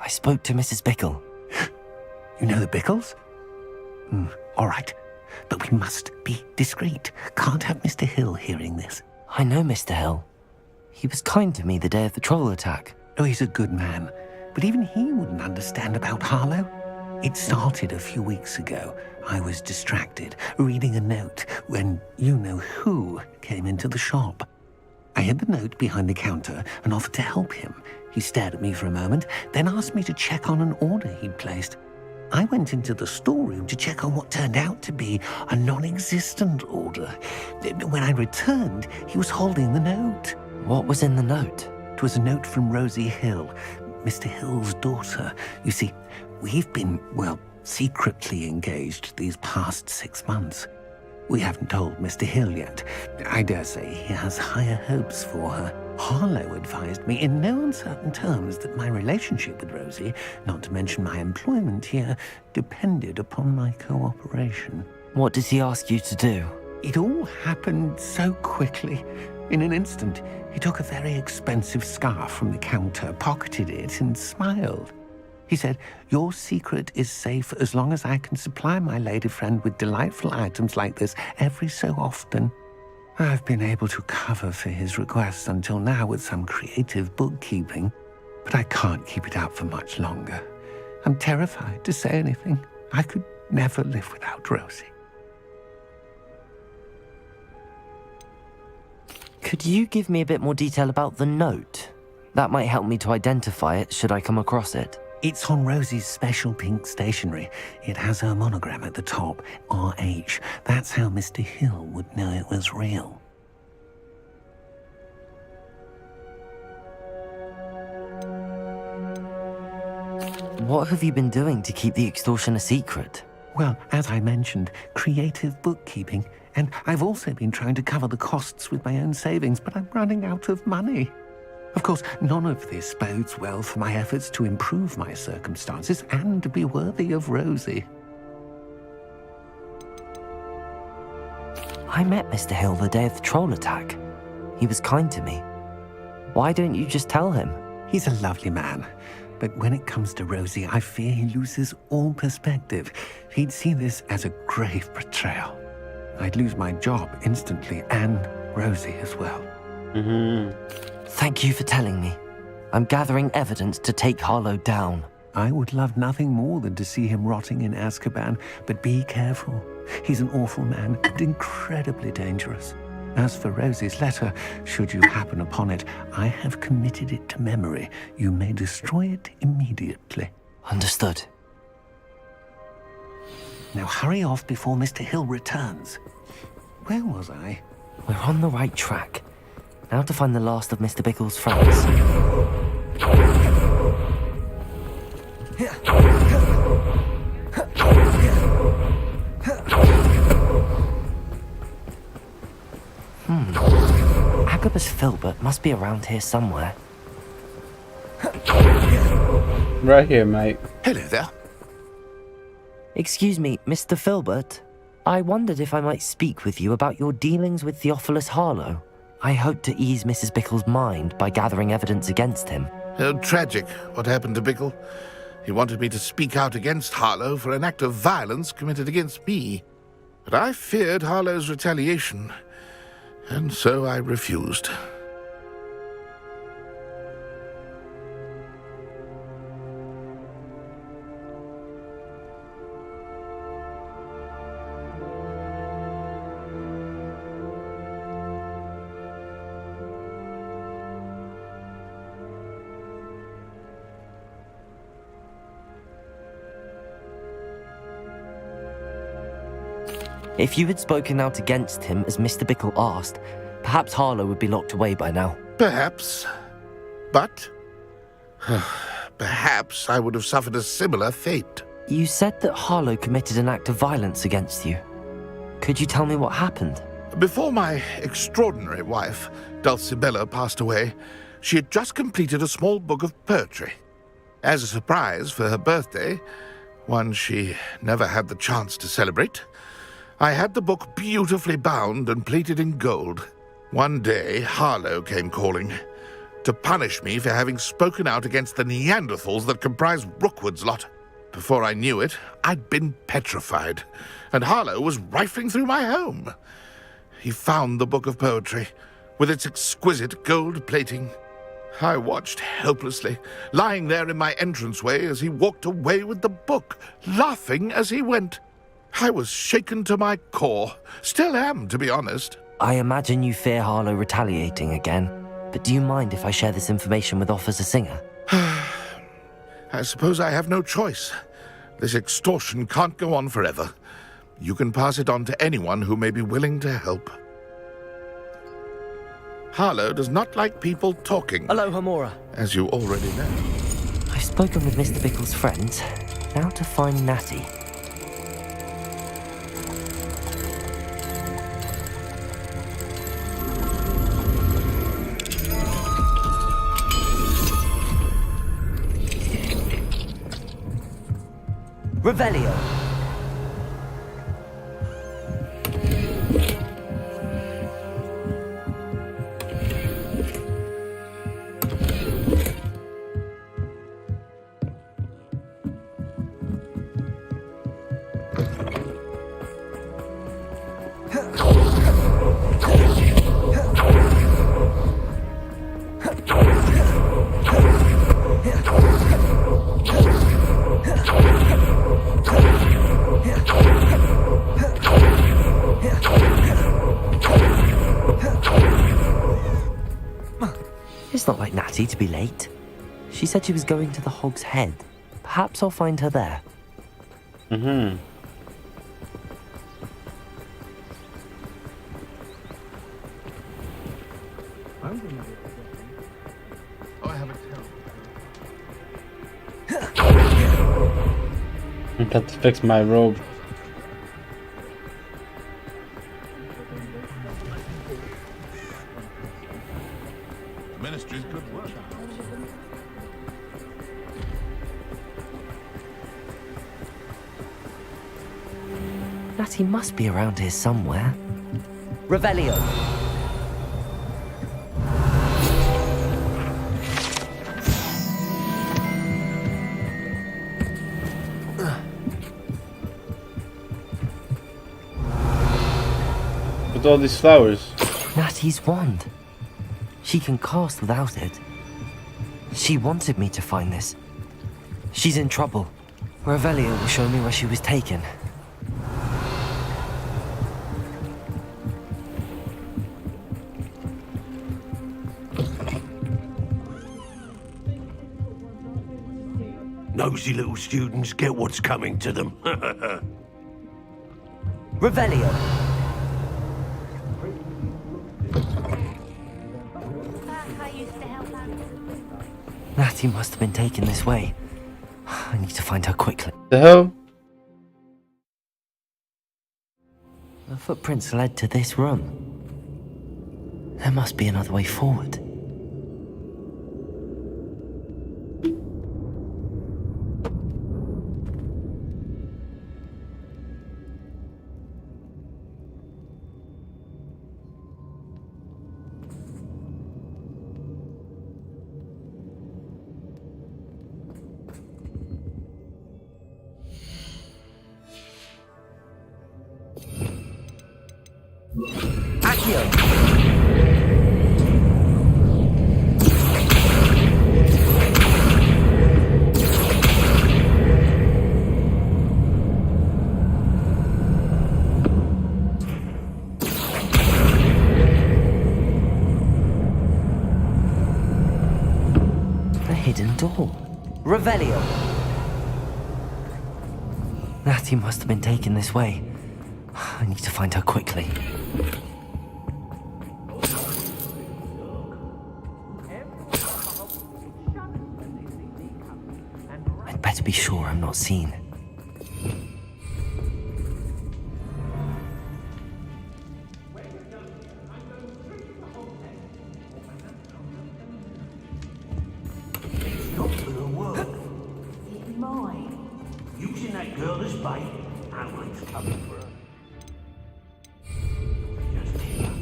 I spoke to Mrs. Bickle. You know the Bickles? All right. But we must be discreet. Can't have Mr. Hill hearing this. I know Mr. Hill. He was kind to me the day of the troll attack. Oh, he's a good man. But even he wouldn't understand about Harlow. It started a few weeks ago. I was distracted, reading a note, when you-know-who came into the shop. I hid the note behind the counter and offered to help him. He stared at me for a moment, then asked me to check on an order he'd placed. I went into the storeroom to check on what turned out to be a non-existent order. When I returned, he was holding the note. What was in the note? It was a note from Rosie Hill, Mr. Hill's daughter. You see, we've been, well, secretly engaged these past 6 months. We haven't told Mr. Hill yet. I dare say he has higher hopes for her. Harlow advised me in no uncertain terms that my relationship with Rosie, not to mention my employment here, depended upon my cooperation. What did he ask you to do? It all happened so quickly. In an instant, he took a very expensive scarf from the counter, pocketed it, and smiled. He said, "Your secret is safe as long as I can supply my lady friend with delightful items like this every so often." I've been able to cover for his requests until now with some creative bookkeeping, but I can't keep it up for much longer. I'm terrified to say anything. I could never live without Rosie. Could you give me a bit more detail about the note? That might help me to identify it should I come across it. It's on Rosie's special pink stationery. It has her monogram at the top, RH. That's how Mr. Hill would know it was real. What have you been doing to keep the extortion a secret? Well, as I mentioned, creative bookkeeping. And I've also been trying to cover the costs with my own savings, but I'm running out of money. Of course, none of this bodes well for my efforts to improve my circumstances and be worthy of Rosie. I met Mr. Hill the day of the troll attack. He was kind to me. Why don't you just tell him? He's a lovely man. But when it comes to Rosie, I fear he loses all perspective. He'd see this as a grave betrayal. I'd lose my job instantly, and Rosie as well. Thank you for telling me. I'm gathering evidence to take Harlow down. I would love nothing more than to see him rotting in Azkaban, but be careful. He's an awful man and incredibly dangerous. As for Rosie's letter, should you happen upon it, I have committed it to memory. You may destroy it immediately. Understood. Now hurry off before Mr. Hill returns. Where was I? We're on the right track. Now to find the last of Mr. Bickle's friends. Agabus Filbert must be around here somewhere. Right here, mate. Hello there. Excuse me, Mr. Filbert. I wondered if I might speak with you about your dealings with Theophilus Harlow. I hope to ease Mrs. Bickle's mind by gathering evidence against him. Oh, tragic what happened to Bickle. He wanted me to speak out against Harlow for an act of violence committed against me. But I feared Harlow's retaliation, and so I refused. If you had spoken out against him as Mr. Bickle asked, perhaps Harlow would be locked away by now. Perhaps. But perhaps I would have suffered a similar fate. You said that Harlow committed an act of violence against you. Could you tell me what happened? Before my extraordinary wife, Dulcibella, passed away, she had just completed a small book of poetry. As a surprise for her birthday, one she never had the chance to celebrate, I had the book beautifully bound and plated in gold. One day, Harlow came calling to punish me for having spoken out against the Neanderthals that comprise Rookwood's lot. Before I knew it, I'd been petrified, and Harlow was rifling through my home. He found the book of poetry, with its exquisite gold plating. I watched helplessly, lying there in my entranceway as he walked away with the book, laughing as he went. I was shaken to my core. Still am, to be honest. I imagine you fear Harlow retaliating again, but do you mind if I share this information with Officer Singer? I suppose I have no choice. This extortion can't go on forever. You can pass it on to anyone who may be willing to help. Harlow does not like people talking. Aloha, Mora. As you already know. I've spoken with Mr. Bickle's friends. Now to find Natty. Revelio. It's not like Natty to be late. She said she was going to the Hog's Head. Perhaps I'll find her there. Mm-hmm. Oh, I have a tell. Got to fix my robe. Ministry's good work. Natty must be around here somewhere. Revelio. With all these flowers. Natty's wand. She can cast without it. She wanted me to find this. She's in trouble. Revelio will show me where she was taken. Nosy little students get what's coming to them. Revelio. Natty must have been taken this way. I need to find her quickly. The hell? The footprints led to this room. There must be another way forward. Hidden door. Revelio. Natty must have been taken this way. I need to find her quickly. I'd better be sure I'm not seen. Using that girl as bait, Alan's coming for her. Just kill her.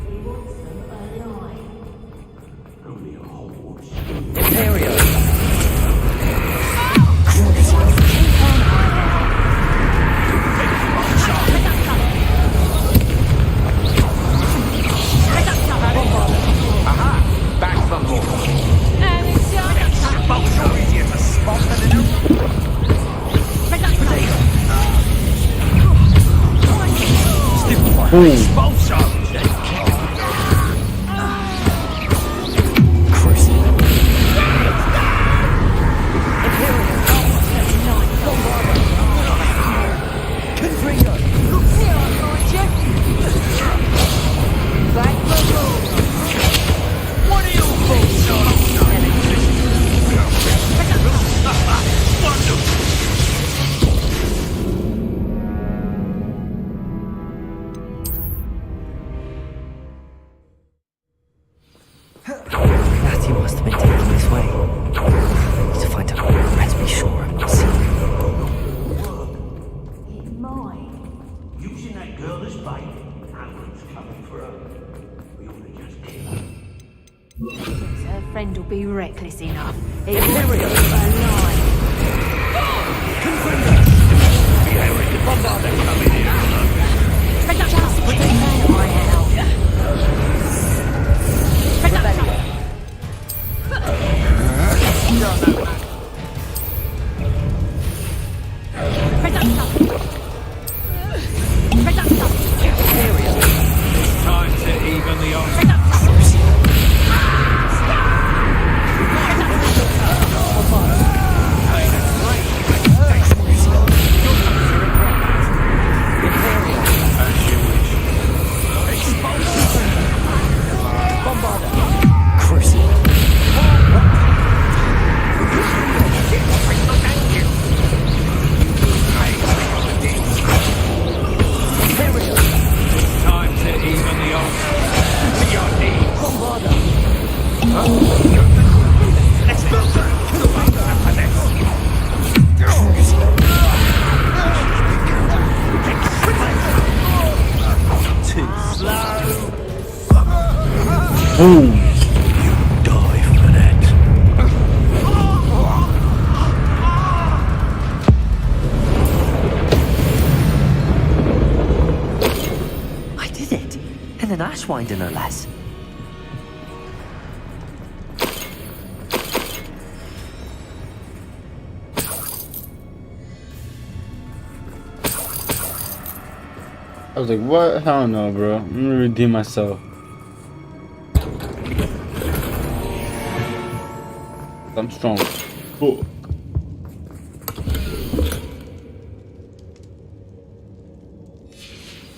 He wants them alive. Only a Hogwarts. Imperial! Aha! Back from Hogwarts. Natty must have been taken this way. I need to find her. Better be sure I'm not seen. Using that girl as bait, Alan's coming for her. We ought to just kill her. Her friend will be reckless enough. It's alive. The bombardment coming in. Just put the dynamite out. It's time to even the odds. Boom. Die for that. I did it. And an Ashwinder, no less. I was like, what? Hell no, bro. I'm gonna redeem myself. I'm strong. Cool.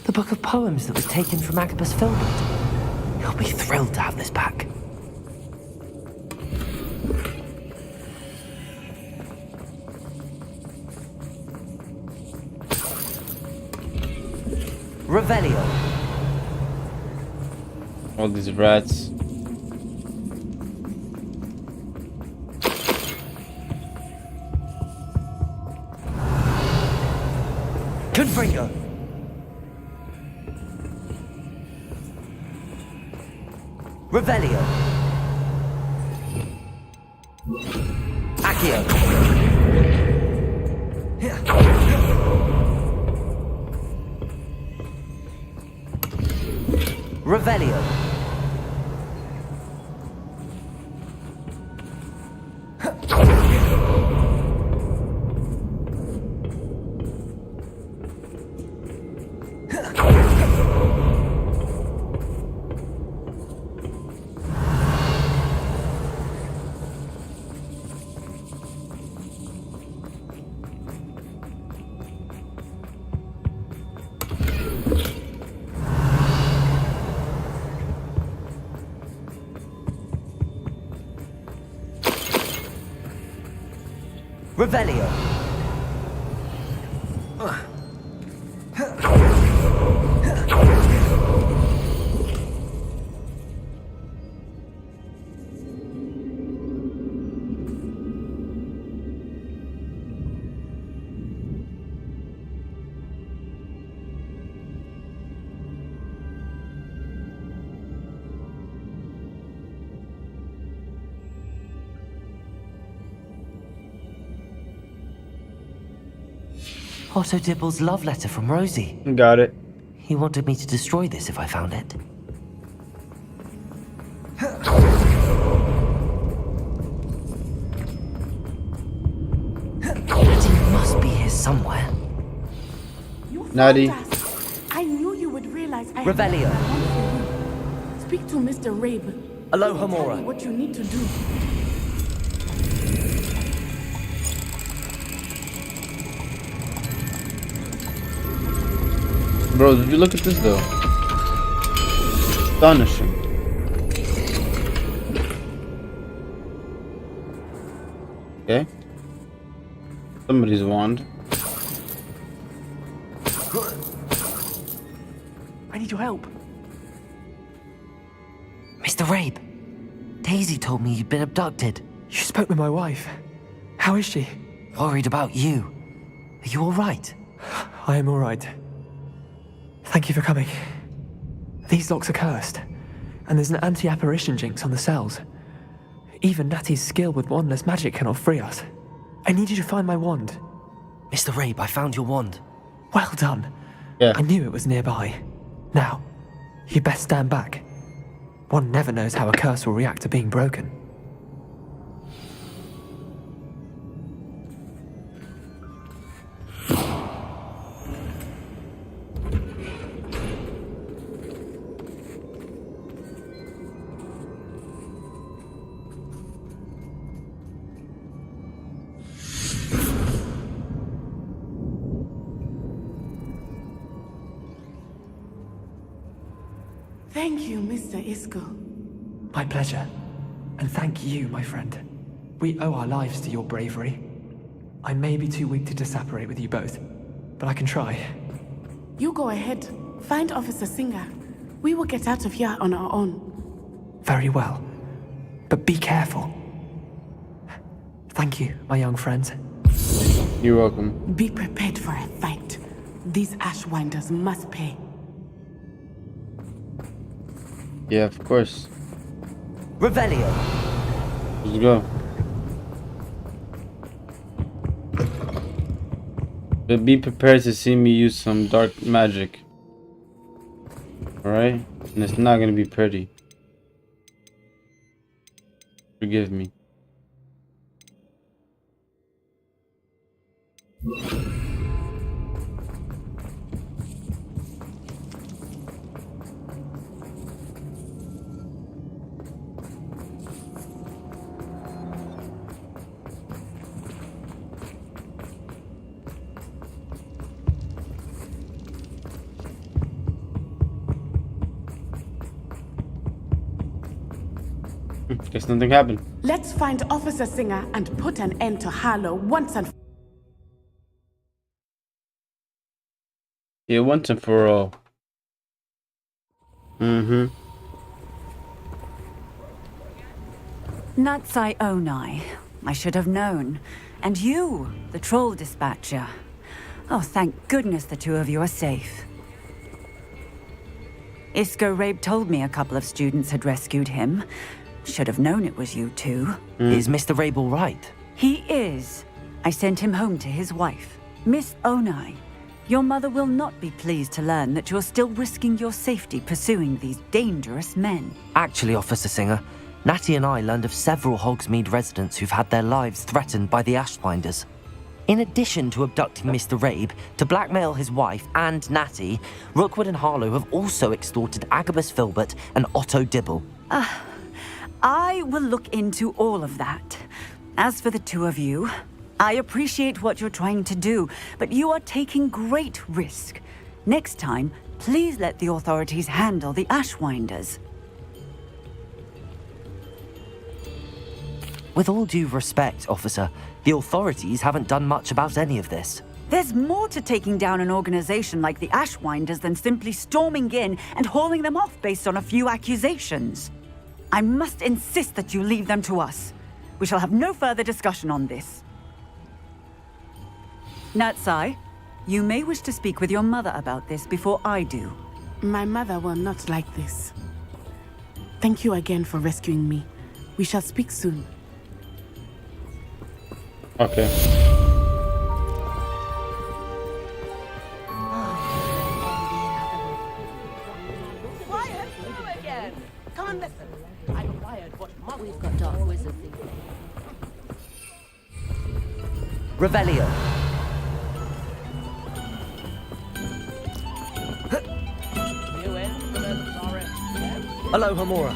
The book of poems that was taken from Agabus Filbert. He'll be thrilled to have this back. Revelio. All these rats. Confringo. Revelio. Accio. Revelio. Revelio. Otto Dibble's love letter from Rosie. Got it. He wanted me to destroy this if I found it. It must be here somewhere. Natty. I knew you would realize I Revelio. Speak to Mr. Rabe. Aloha Tell me Mora. what you need to do. Bro, did you look at this though? Astonishing. Okay. Somebody's wand. I need your help. Mr. Rabe, Daisy told me you'd been abducted. You spoke with my wife. How is she? Worried about you. Are you all right? I am all right. Thank you for coming. These locks are cursed, and there's an anti-apparition jinx on the cells. Even Natty's skill with wandless magic cannot free us. I need you to find my wand. Mr. Rabe, I found your wand. Well done. Yeah. I knew it was nearby. Now, you best stand back. One never knows how a curse will react to being broken. Thank you, Mr. Isco. My pleasure. And thank you, my friend. We owe our lives to your bravery. I may be too weak to disapparate with you both, but I can try. You go ahead. Find Officer Singer. We will get out of here on our own. Very well. But be careful. Thank you, my young friends. You're welcome. Be prepared for a fight. These Ashwinders must pay. Yeah, of course. Revelio. Let's go. But be prepared to see me use some dark magic. Alright? And it's not gonna be pretty. Forgive me. Guess nothing happened. Let's find Officer Singer and put an end to Harlow once and Yeah, once and for all. Natsai Onai. I should have known. And you, the troll dispatcher. Oh, thank goodness the two of you are safe. Isco Rabe told me a couple of students had rescued him. Should have known it was you two. Is Mr. Rabe all right? He is. I sent him home to his wife. Miss Onai, your mother will not be pleased to learn that you're still risking your safety pursuing these dangerous men. Actually, Officer Singer, Natty and I learned of several Hogsmeade residents who've had their lives threatened by the Ashwinders. In addition to abducting Mr. Rabe to blackmail his wife and Natty, Rookwood and Harlow have also extorted Agabus Filbert and Otto Dibble. I will look into all of that. As for the two of you, I appreciate what you're trying to do, but you are taking great risk. Next time, please let the authorities handle the Ashwinders. With all due respect, officer, the authorities haven't done much about any of this. There's more to taking down an organization like the Ashwinders than simply storming in and hauling them off based on a few accusations. I must insist that you leave them to us. We shall have no further discussion on this. Natsai, you may wish to speak with your mother about this before I do. My mother will not like this. Thank you again for rescuing me. We shall speak soon. Okay. Quiet! Hello again! Come and listen. I acquired what we've got Dark wizard. Revelio. You in? Sorry. Aloha Mora.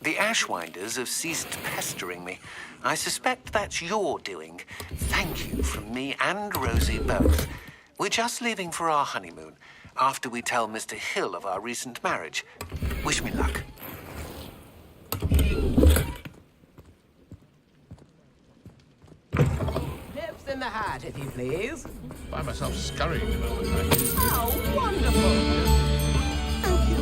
The Ashwinders have ceased pestering me. I suspect that's your doing. Thank you from me and Rosie both. We're just leaving for our honeymoon, after we tell Mr. Hill of our recent marriage. Wish me luck. Nips in the hat, if you please. Find myself scurrying about the night. How wonderful! Thank you.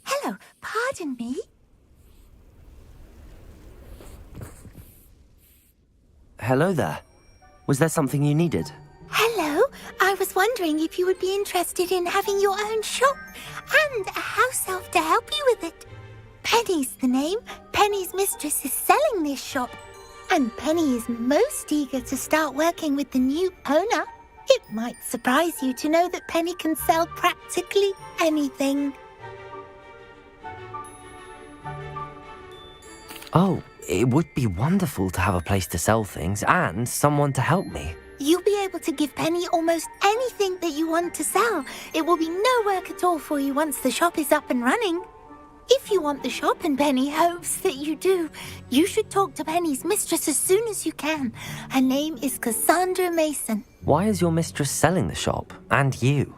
Hello, pardon me. Hello there. Was there something you needed? Hello, I was wondering if you would be interested in having your own shop and a house elf to help you with it. Penny's the name. Penny's mistress is selling this shop, and Penny is most eager to start working with the new owner. It might surprise you to know that Penny can sell practically anything. Oh, It would be wonderful to have a place to sell things and someone to help me. You'll be able to give Penny almost anything that you want to sell. It will be no work at all for you once the shop is up and running. If you want the shop, and Penny hopes that you do, you should talk to Penny's mistress as soon as you can. Her name is Cassandra Mason. Why is your mistress selling the shop? And you?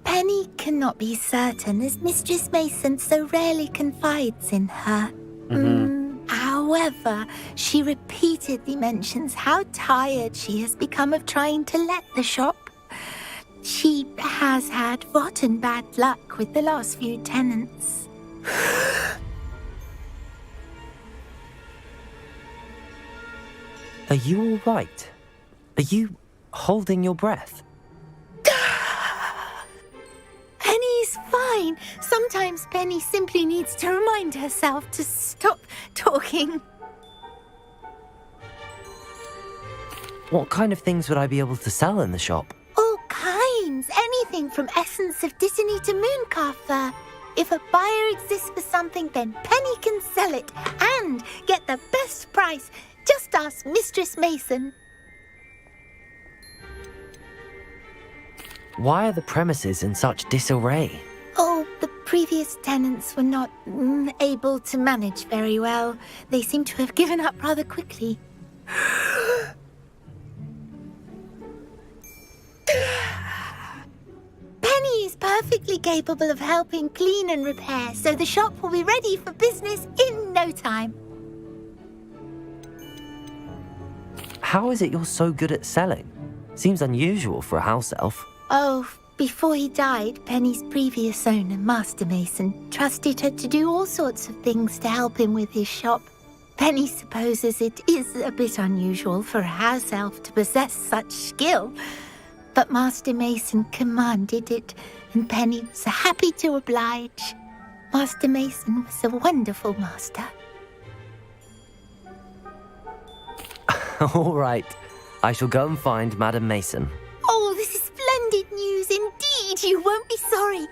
Penny cannot be certain, as Mistress Mason so rarely confides in her. However, she repeatedly mentions how tired she has become of trying to let the shop. She has had rotten bad luck with the last few tenants. Are you all right? Are you holding your breath? Penny's fine. Sometimes Penny simply needs to remind herself to stop talking. What kind of things would I be able to sell in the shop? All kinds. Anything from essence of Dittany to mooncalf fur. If a buyer exists for something, then Penny can sell it and get the best price. Just ask Mistress Mason. Why are the premises in such disarray? Oh, the previous tenants were not able to manage very well. They seem to have given up rather quickly. Penny is perfectly capable of helping clean and repair, so the shop will be ready for business in no time. How is it you're so good at selling? Seems unusual for a house elf. Oh, before he died, Penny's previous owner, Master Mason, trusted her to do all sorts of things to help him with his shop. Penny supposes it is a bit unusual for a house elf to possess such skill, but Master Mason commanded it, and Penny was happy to oblige. Master Mason was a wonderful master. All right. I shall go and find Madam Mason. Oh, this is splendid news indeed. You won't be sorry.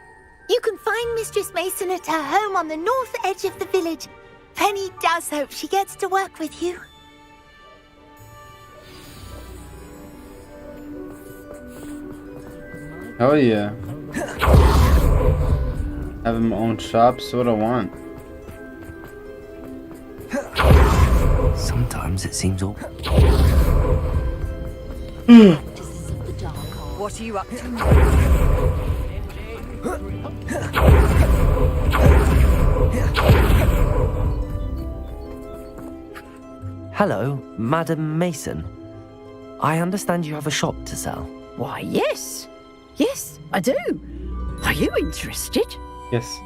You can find Mistress Mason at her home on the north edge of the village. Penny does hope she gets to work with you. Oh yeah. Having my own shop's what I want. Sometimes it seems all... What are you up to? Hello, Madam Mason. I understand you have a shop to sell. Why, yes. Yes, I do. Are you interested? Yes.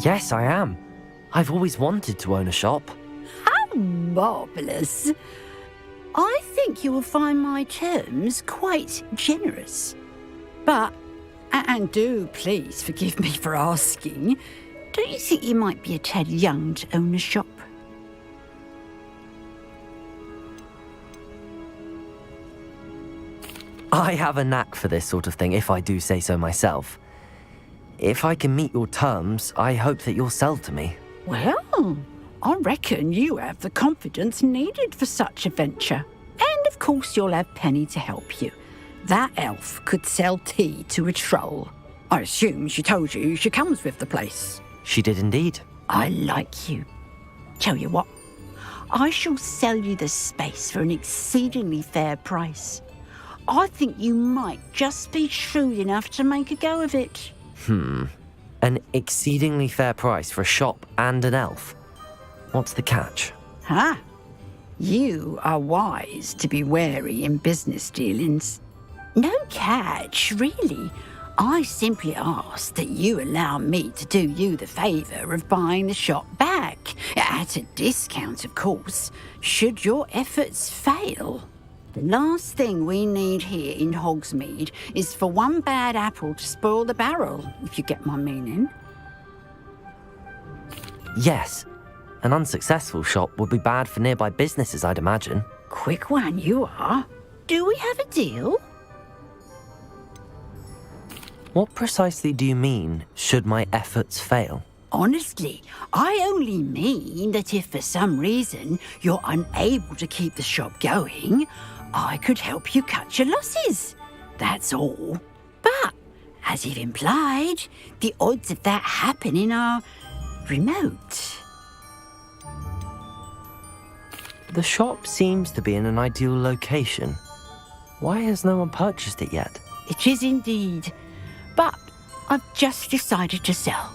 Yes, I am. I've always wanted to own a shop. How marvellous. I think you will find my terms quite generous. But, and do please forgive me for asking, don't you think you might be a tad young to own a shop? I have a knack for this sort of thing, if I do say so myself. If I can meet your terms, I hope that you'll sell to me. Well, I reckon you have the confidence needed for such a venture. And of course you'll have Penny to help you. That elf could sell tea to a troll. I assume she told you she comes with the place. She did indeed. I like you. Tell you what, I shall sell you the space for an exceedingly fair price. I think you might just be shrewd enough to make a go of it. An exceedingly fair price for a shop and an elf. What's the catch? Ah, you are wise to be wary in business dealings. No catch, really. I simply ask that you allow me to do you the favour of buying the shop back, at a discount, of course, should your efforts fail. The last thing we need here in Hogsmeade is for one bad apple to spoil the barrel, if you get my meaning. Yes. An unsuccessful shop would be bad for nearby businesses, I'd imagine. Quick one you are. Do we have a deal? What precisely do you mean, should my efforts fail? Honestly, I only mean that if for some reason you're unable to keep the shop going, I could help you cut your losses. That's all. But, as you've implied, the odds of that happening are remote. The shop seems to be in an ideal location. Why has no one purchased it yet? It is indeed. But I've just decided to sell.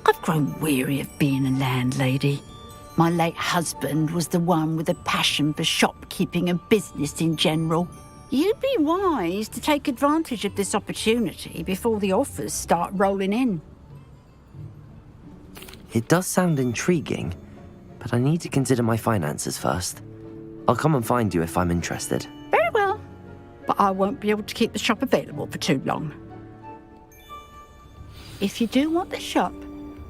I've grown weary of being a landlady. My late husband was the one with a passion for shopkeeping and business in general. You'd be wise to take advantage of this opportunity before the offers start rolling in. It does sound intriguing, but I need to consider my finances first. I'll come and find you if I'm interested. Very well. But I won't be able to keep the shop available for too long. If you do want the shop,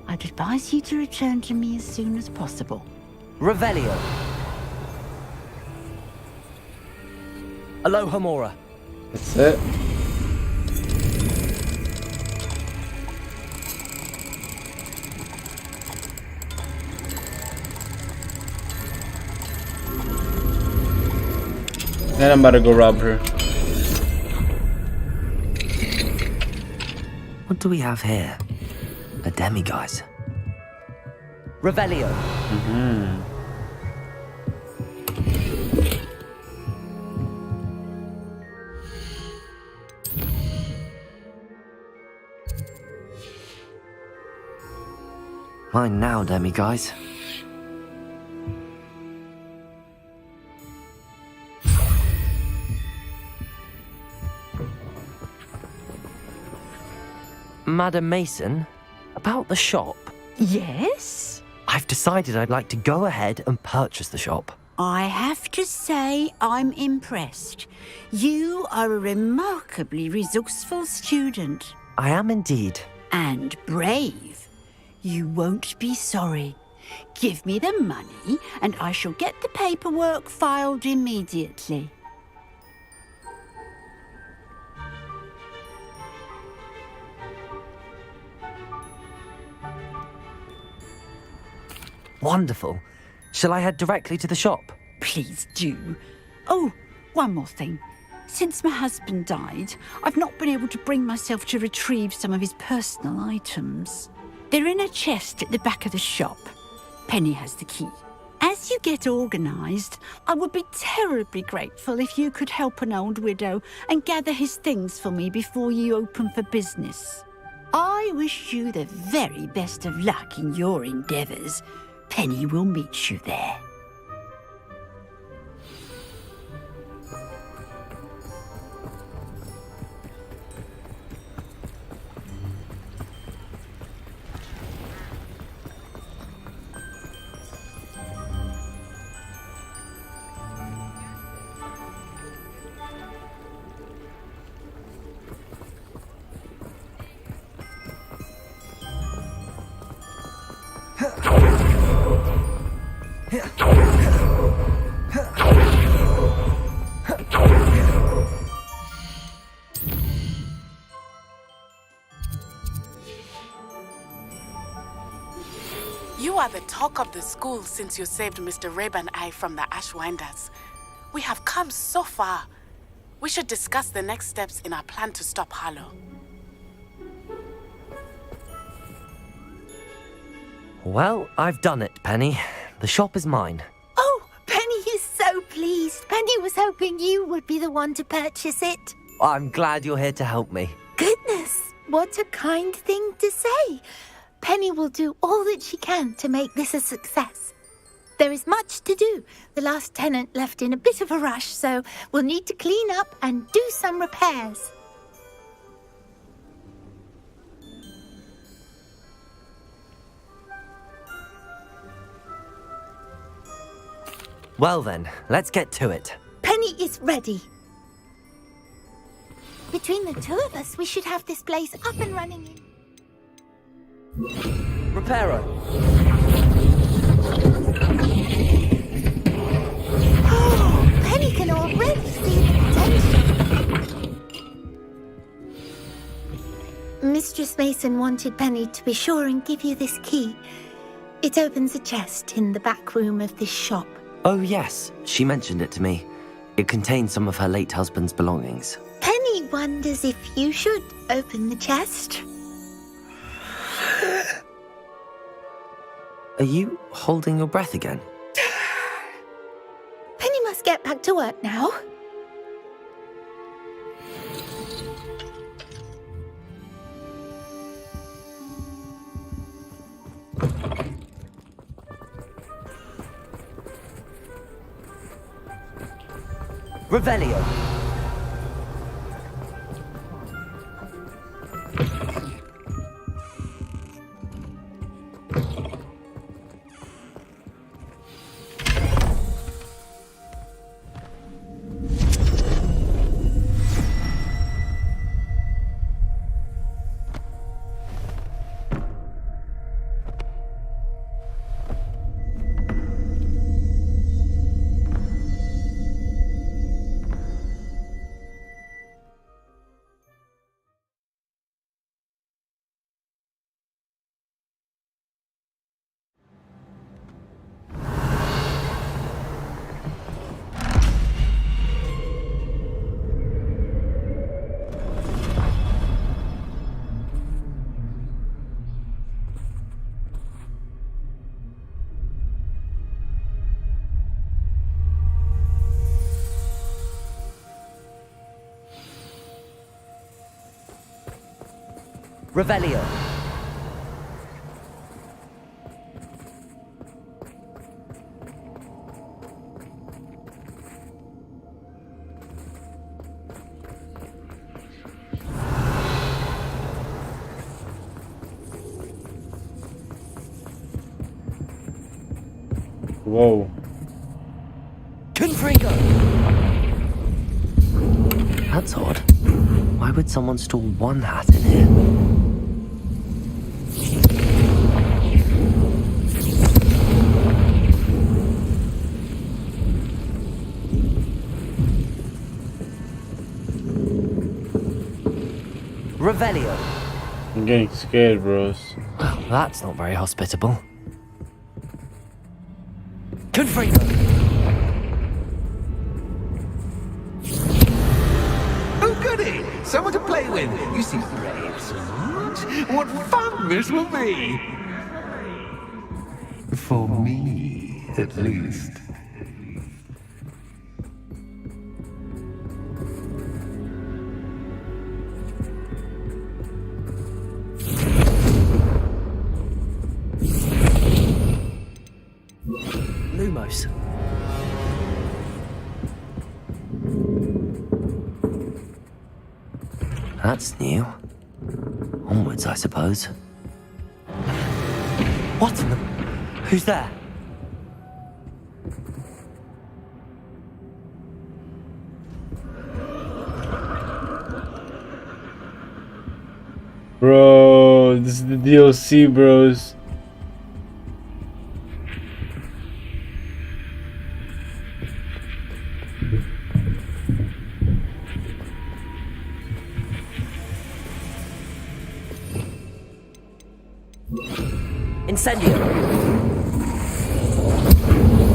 I'd advise you to return to me as soon as possible. Revelio. Aloha Mora. That's it. Then I'm about to go rob her. What do we have here? A demiguise. Revelio. Mine now, demiguise. Madam Mason, about the shop. Yes? I've decided I'd like to go ahead and purchase the shop. I have to say I'm impressed. You are a remarkably resourceful student. I am indeed. And brave. You won't be sorry. Give me the money and I shall get the paperwork filed immediately. Wonderful. Shall I head directly to the shop? Please do. Oh, one more thing. Since my husband died, I've not been able to bring myself to retrieve some of his personal items. They're in a chest at the back of the shop. Penny has the key. As you get organised, I would be terribly grateful if you could help an old widow and gather his things for me before you open for business. I wish you the very best of luck in your endeavours. Penny will meet you there. You are the talk of the school since you saved Mr. Rabe and I from the Ashwinders. We have come so far. We should discuss the next steps in our plan to stop Harlow. Well, I've done it, Penny. The shop is mine. Oh, Penny is so pleased. Penny was hoping you would be the one to purchase it. I'm glad you're here to help me. Goodness, what a kind thing to say. Penny will do all that she can to make this a success. There is much to do. The last tenant left in a bit of a rush, so we'll need to clean up and do some repairs. Well then, let's get to it. Penny is ready. Between the two of us, we should have this place up and running in... Reparo. Oh, Penny can already see the potential. Mistress Mason wanted Penny to be sure and give you this key. It opens a chest in the back room of this shop. Oh, yes. She mentioned it to me. It contains some of her late husband's belongings. Penny wonders if you should open the chest. Are you holding your breath again? Penny must get back to work now. Revelio. Revelio. Whoa. Confringo! That's odd. Why would someone store one hat in here? Revelio. I'm getting scared, bros. Well, that's not very hospitable. Confringo. Oh, goody! Someone to play with. You seem brave, Smart. What fun this will be! For me, at least. Lumos. That's new. Onwards, I suppose. What in the... Who's there? Bro, this is the DLC, bros. Incendio.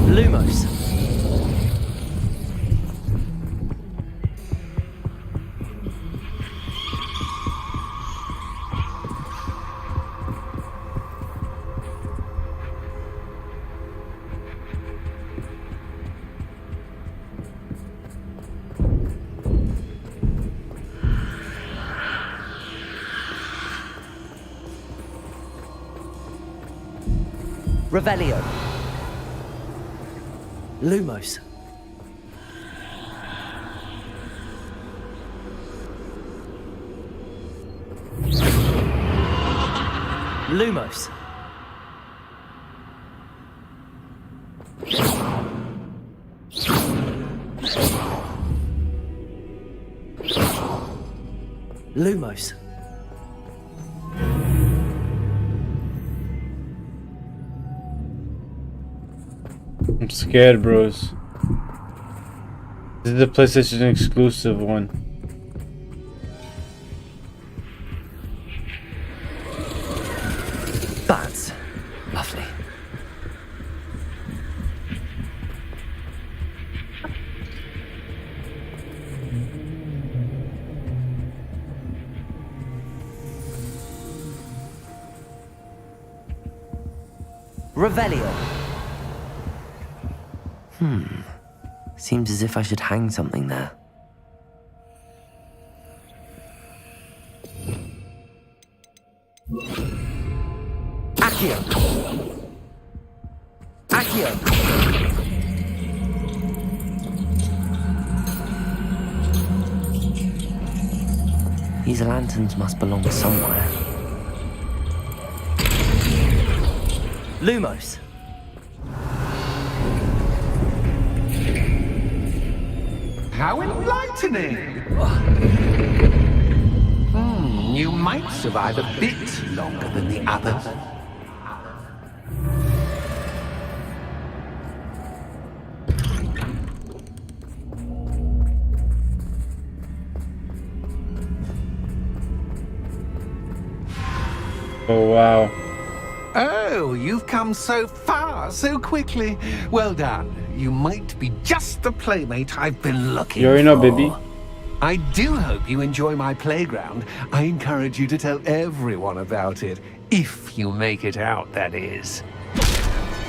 Lumos. Revelio. Lumos. Lumos. Lumos. I'm scared, bros. This is the PlayStation exclusive one. Revelio. Seems as if I should hang something there. Accio. Accio. These lanterns must belong somewhere. Lumos. How enlightening! You might survive a bit longer than the others. Oh, wow. Oh, you've come so far, so quickly. Well done. You might be just the playmate I've been looking for. You already know, baby. I do hope you enjoy my playground. I encourage you to tell everyone about it. If you make it out, that is.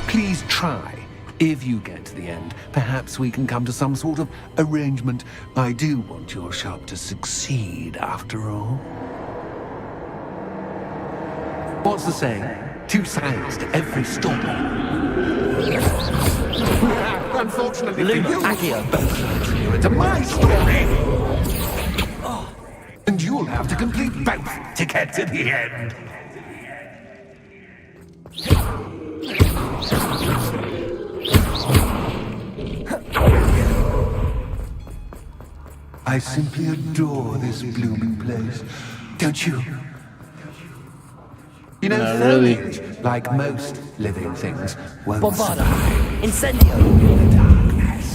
Please try. If you get to the end, perhaps we can come to some sort of arrangement. I do want your shop to succeed, after all. What's the saying? Two sides to every story. Unfortunately for you, both sides are nearer to my story. And you'll have to complete both to get to the end. I simply adore this blooming place. Don't you? You know, Not really. foliage, like most living things, won't Bombarda. survive Incendio. in the darkness.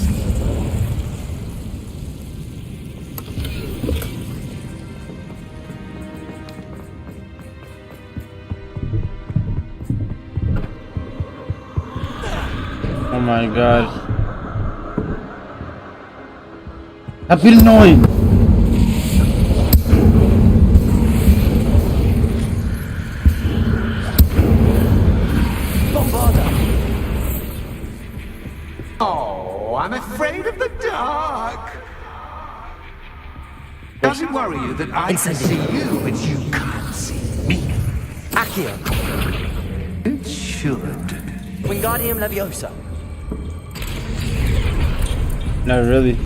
Oh my god. Happy annoying. Oh, I'm afraid of the dark. Does it worry you that I can see you, but you can't see me? Accio. It should. Wingardium Leviosa. Not really.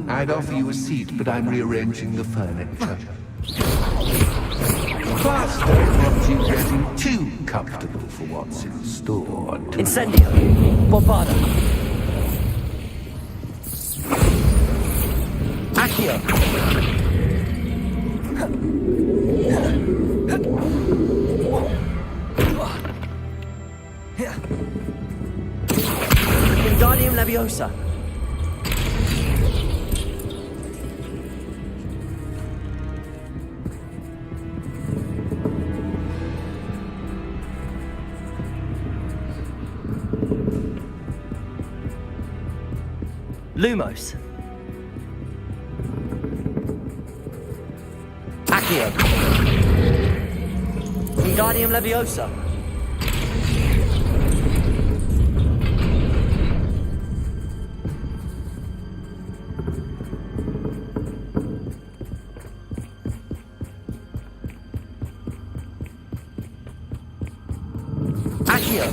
I'd offer you a seat, but I'm rearranging the furniture. Plus, don't want you getting too comfortable for what's in store. Incendio. Bombarda. Accio. Wingardium Leviosa. Lumos. Accio. Wingardium Leviosa. Accio.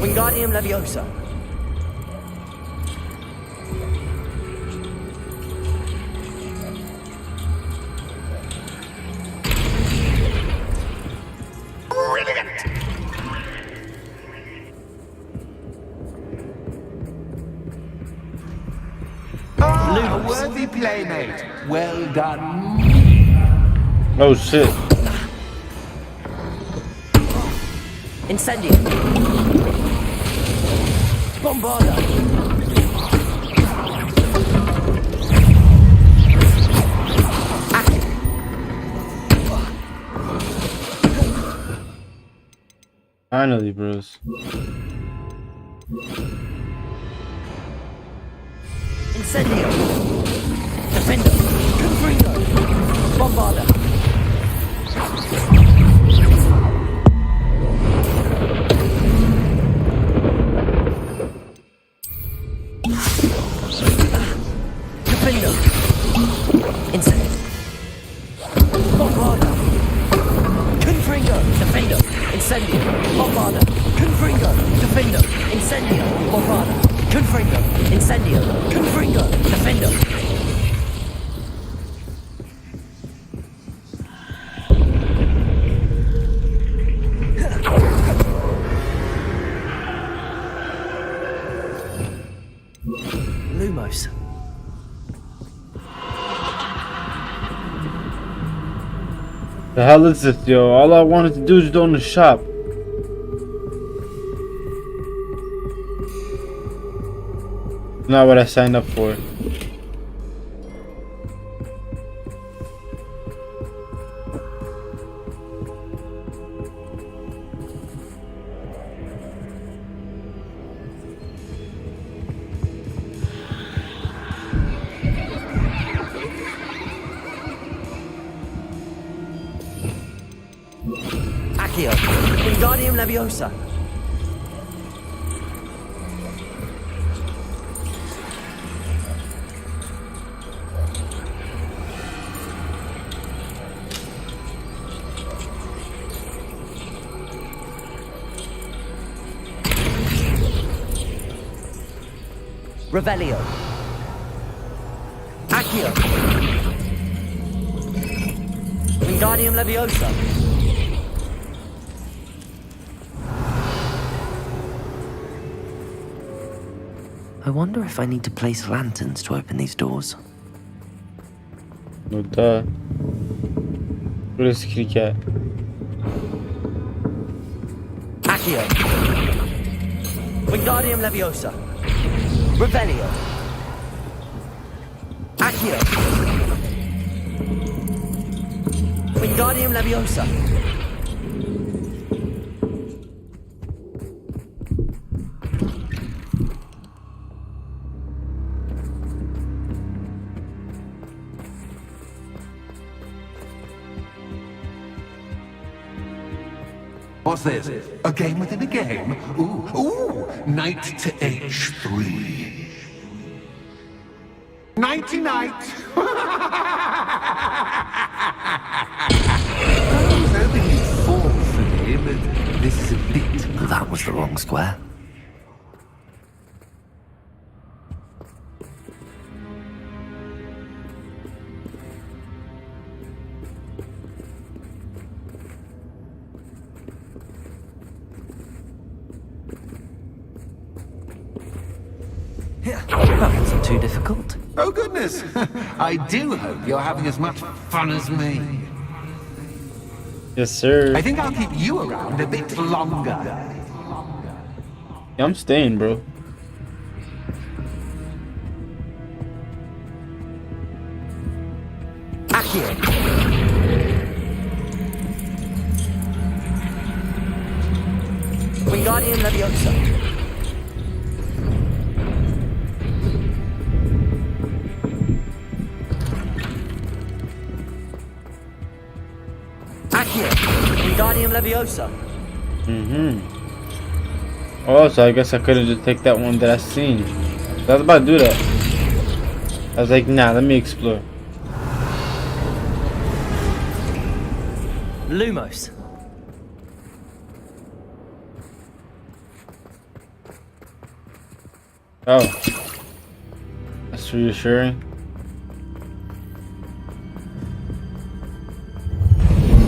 Wingardium Leviosa. A worthy playmate. Well done. Oh shit. Incendio. Bombarda. Finally, bros. Incendio. Defender. Confringo. Bombarder. Defender. Incendio. Bombarder. Confringo. Defender. Incendio. Bombarder. Confringo. Defender. Incendio. Bombarder. Confringo. Incendio. Confringo. Defender. Lumos. The hell is this, yo? All I wanted to do is go in the shop. Not what I signed up for. Accio. Wingardium Leviosa. Revelio. Accio. Wingardium Leviosa. I wonder if I need to place lanterns to open these doors. No duh. What is Kitty Cat? Accio. Wingardium Leviosa. Revelio. Accio. Wingardium Leviosa. What's this? A game within a game? Ooh, knight to h3. Nighty-night! I was hoping you'd fall for me, but this is a bit... That was the wrong square. That wasn't too difficult. Oh, goodness! I do hope you're having as much fun as me. Yes, sir. I think I'll keep you around a bit longer. Yeah, I'm staying, bro. Accio. Wingardium Leviosa. Accio. Wingardium Leviosa. Oh, so I guess I could have just take that one that I seen. I was about to do that. I was like, nah, let me explore. Lumos. Oh. That's reassuring.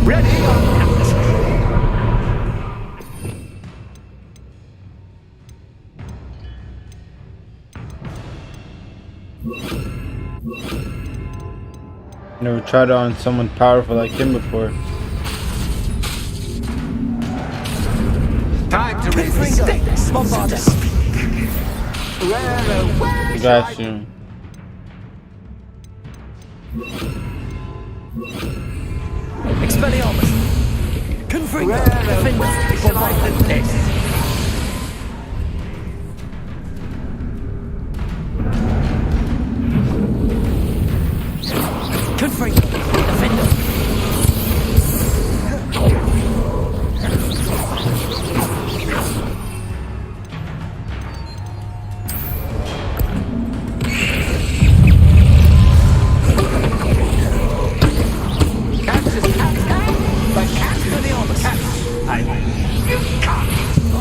Ready? Never tried it on someone powerful like him before. Time to raise the stakes, so to speak. I got you. Expelliarmus. Confringo, where shall I put this? Confringo, defender.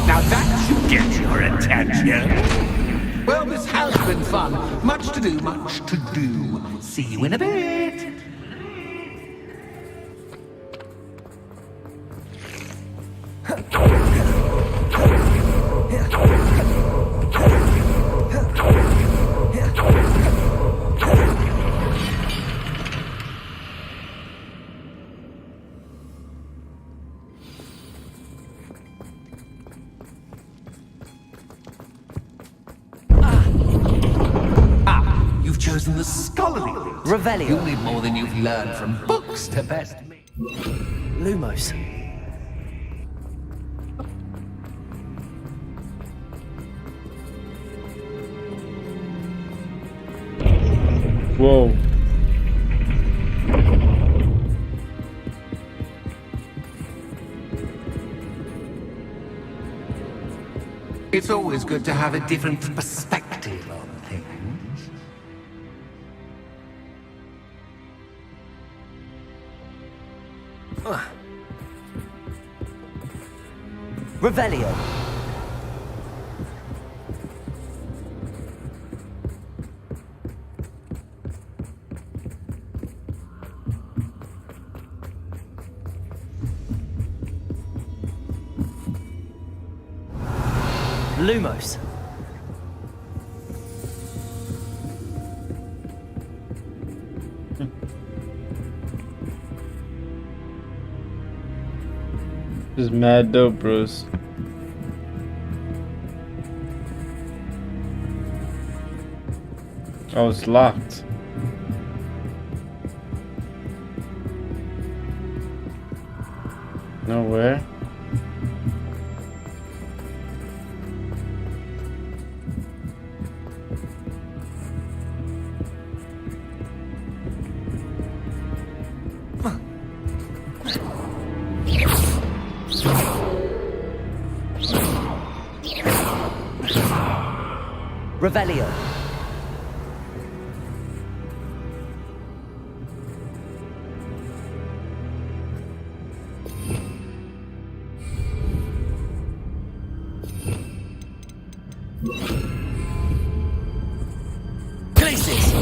Now that should get your attention. Well, this has been fun. Much to do, much to do. See you in a bit. You've chosen the scholarly route. Revelio. You'll need more than you've learned from books to best me. Lumos. Whoa. It's always good to have a different perspective on things. Revelio. Lumos. This is mad dope, bros. Oh, it's locked. Nowhere. Revelio. Places.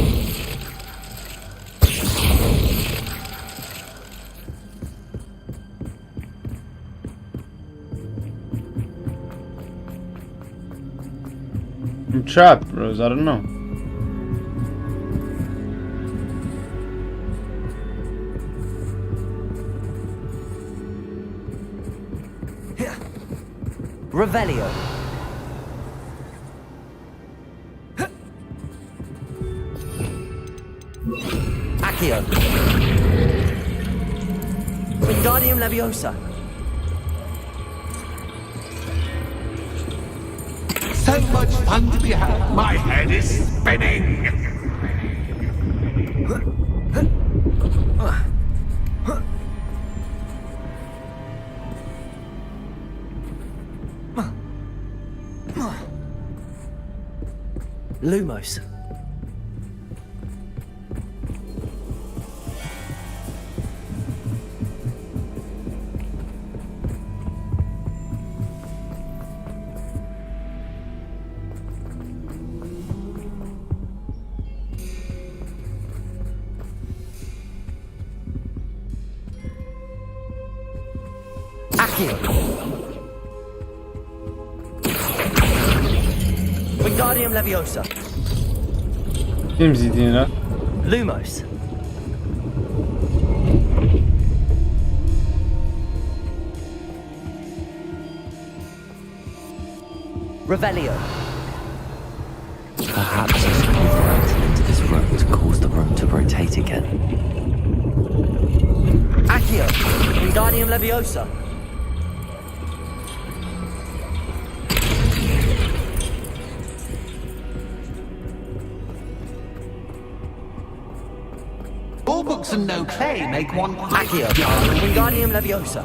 I'm trapped, bros. I don't know. Revelio. Accio. Wingardium Leviosa. So much fun to be had. My head is spinning. Lumos. Accio. Wingardium Leviosa. Seems easy enough. Lumos. Revelio. Perhaps I should move the lantern into this room to cause the room to rotate again. Accio. Wingardium Leviosa. books and no clay make one quite Accio, dull. Wingardium Leviosa.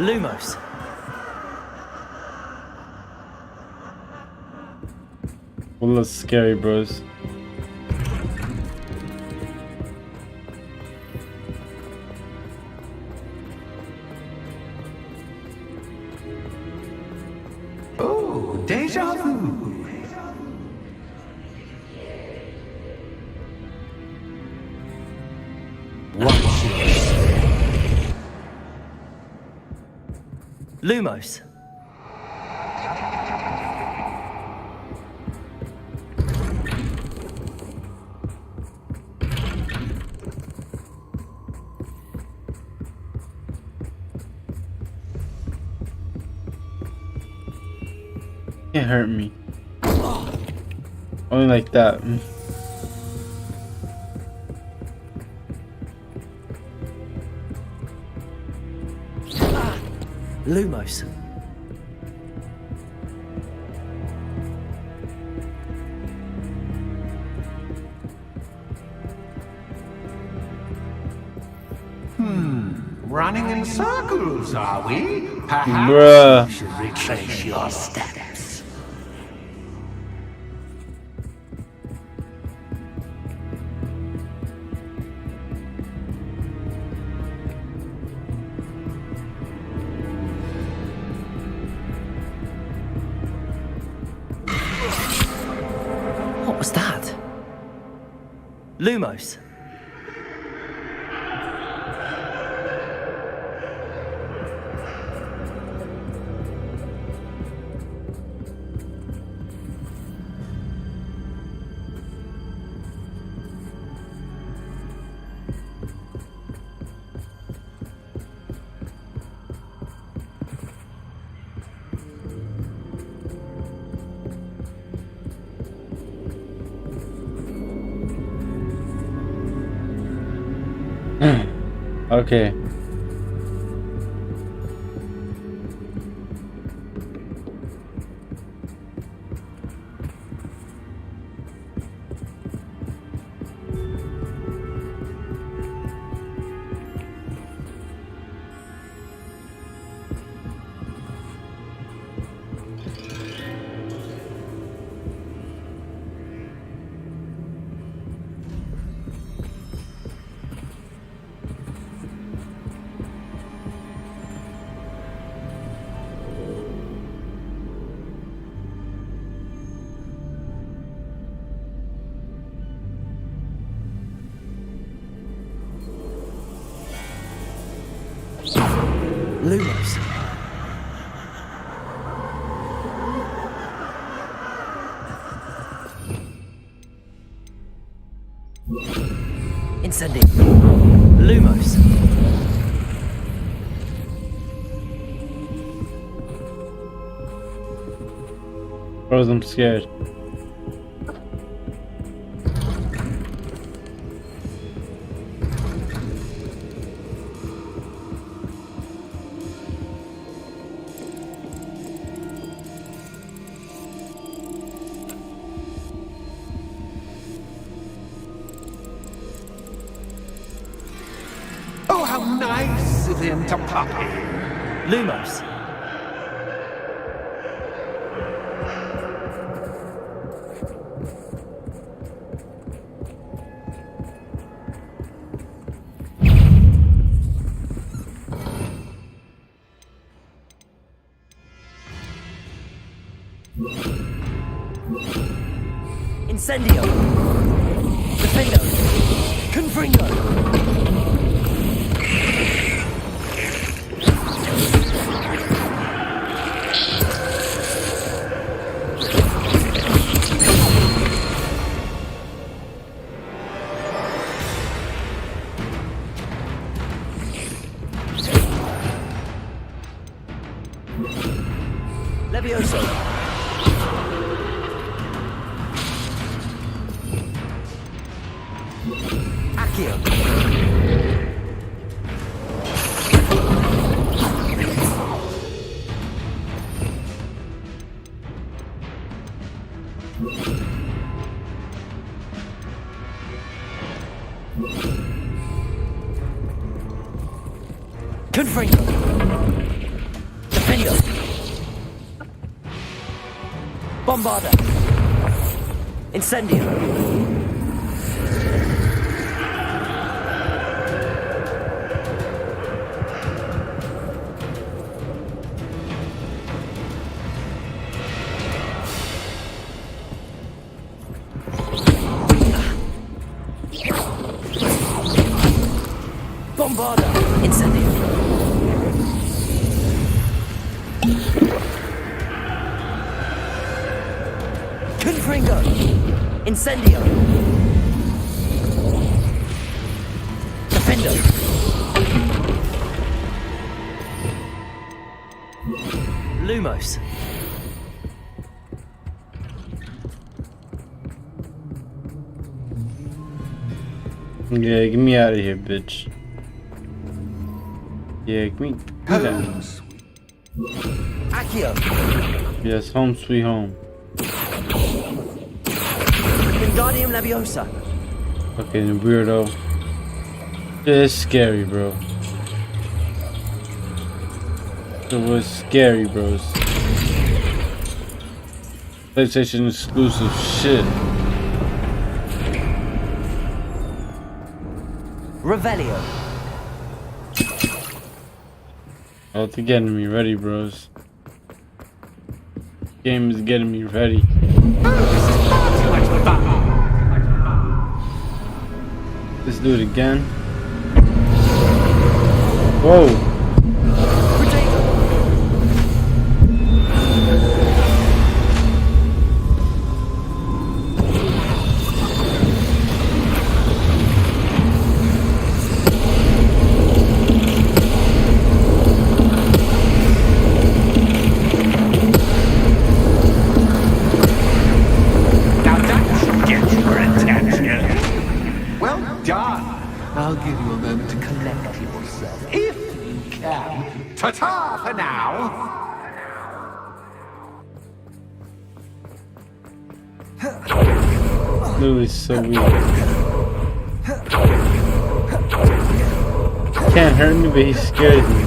Lumos. Well, that's scary, bros. Oh, deja vu. Lumos. Can't hurt me. Only like that. Lumos. Running in circles, are we? Perhaps Bruh. you should retrace your steps. What was that? Lumos. Okay. Lumos. Incendio. Lumos. Bros, I'm scared. Oh, how nice of him to pop in. Lumos. Incendio. Defendo. Confringo. Levioso. Accio. Confringo. Defendo. Bombarda. Incendio. Bombarda. Incendio. Confringo. Incendio. Defendo. Lumos. Yeah, get me out of here, bitch. Yeah, give me that. Accio. Yes, home sweet home. Wingardium Leviosa. Fucking weirdo. It's scary, bro. It was scary, bros. PlayStation exclusive shit. Revelio. Oh, it's getting me ready, bros. Game is getting me ready. Let's do it again. Whoa. I'll give you a moment to collect yourself, if you can. Ta-ta for now! Literally so weird. Can't hurt me, but he scares me.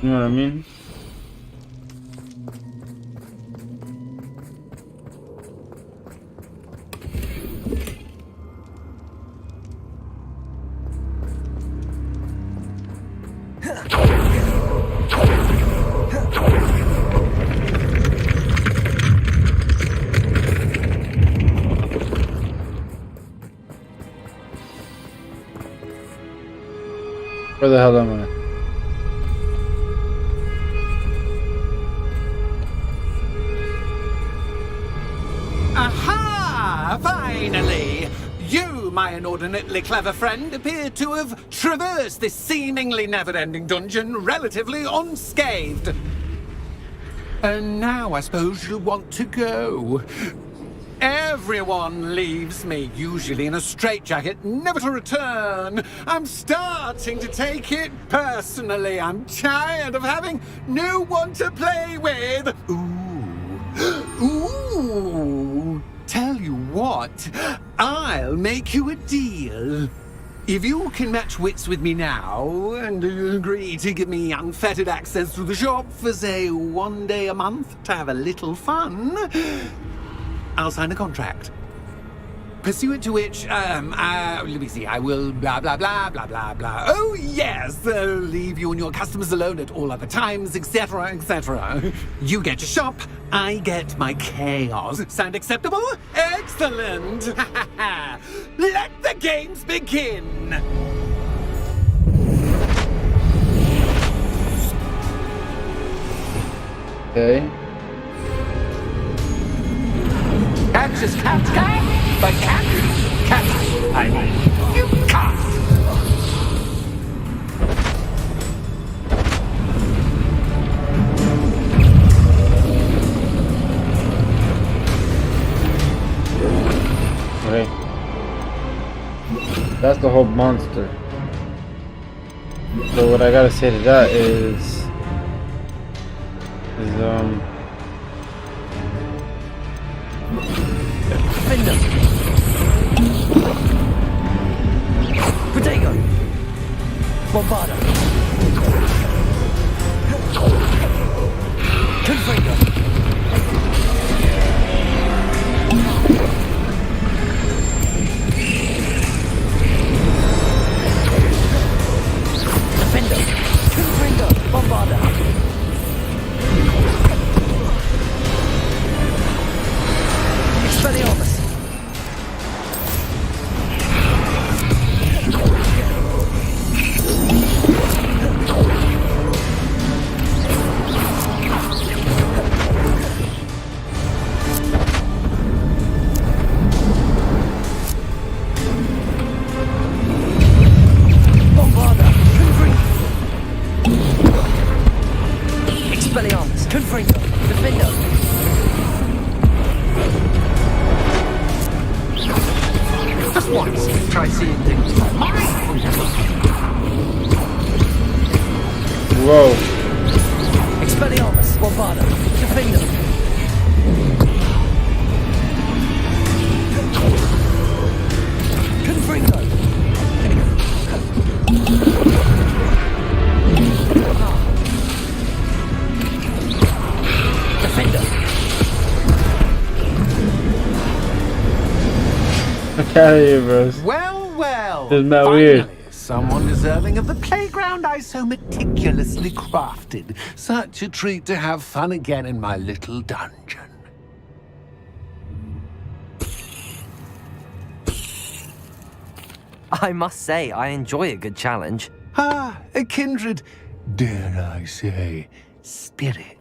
You know what I mean? Where the hell am I? Aha! Finally! You, my inordinately clever friend, appear to have traversed this seemingly never-ending dungeon relatively unscathed. And now I suppose you'll want to go. Everyone leaves me, usually in a straitjacket, never to return. I'm starting to take it personally. I'm tired of having no one to play with. Ooh. Tell you what, I'll make you a deal. If you can match wits with me now, and agree to give me unfettered access to the shop for, say, 1 day a month to have a little fun, I'll sign a contract. Pursuant to which, let me see, I will blah, blah, blah, blah, blah, blah. Oh, yes, leave you and your customers alone at all other times, etc., etc. You get your shop, I get my chaos. Sound acceptable? Excellent! Let the games begin! Okay. Catch is cat, but cat, I mean, you That's the whole monster. So what I gotta say to that is Defender. Protego. Bombarda. Confringo. Defender. Confringo. Bombarda. Expelliarmus. Bombarda. Confringo. Expelliarmus. Confringo. Defender. Just once, try seeing things from my point of view. whoa. Expelliarmus. Bombarda. Defender. Confringo. Defender. Look out of here, bros. Well, well. This is mad Finally, weird. someone deserving of the playground I so meticulously crafted. Such a treat to have fun again in my little dungeon. I must say, I enjoy a good challenge. Ah, a kindred, dare I say, spirit.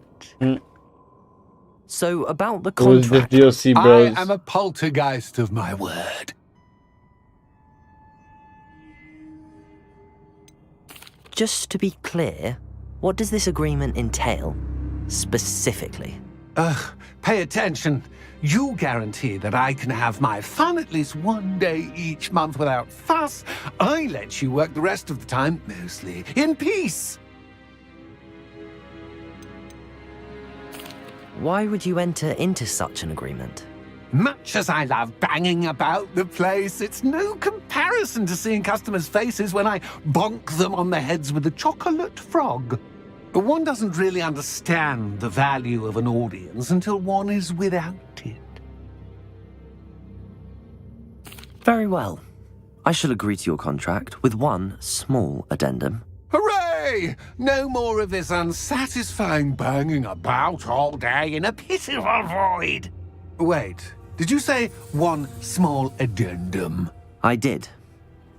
So, about the What was this contract... DLC, bros? I am a poltergeist of my word. Just to be clear, what does this agreement entail, specifically? Ugh, pay attention. You guarantee that I can have my fun at least one day each month without fuss. I let you work the rest of the time, mostly in peace. Why would you enter into such an agreement? Much as I love banging about the place, it's no comparison to seeing customers' faces when I bonk them on the heads with a chocolate frog. One doesn't really understand the value of an audience until one is without it. Very well. I shall agree to your contract with one small addendum. Hooray! No more of this unsatisfying banging about all day in a pitiful void. Wait, did you say one small addendum? I did.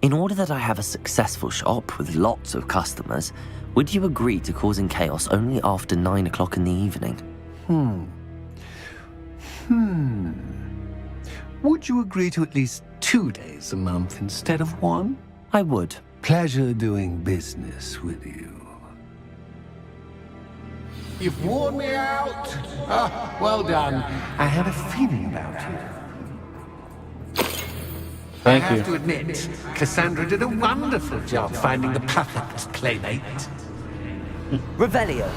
In order that I have a successful shop with lots of customers, would you agree to causing chaos only after 9 o'clock in the evening? Would you agree to at least 2 days a month instead of one? I would. Pleasure doing business with you. You've worn me out. Ah, well done. I had a feeling about you. Thank I have you. to admit, Cassandra did a wonderful job finding the perfect playmate. Revelio.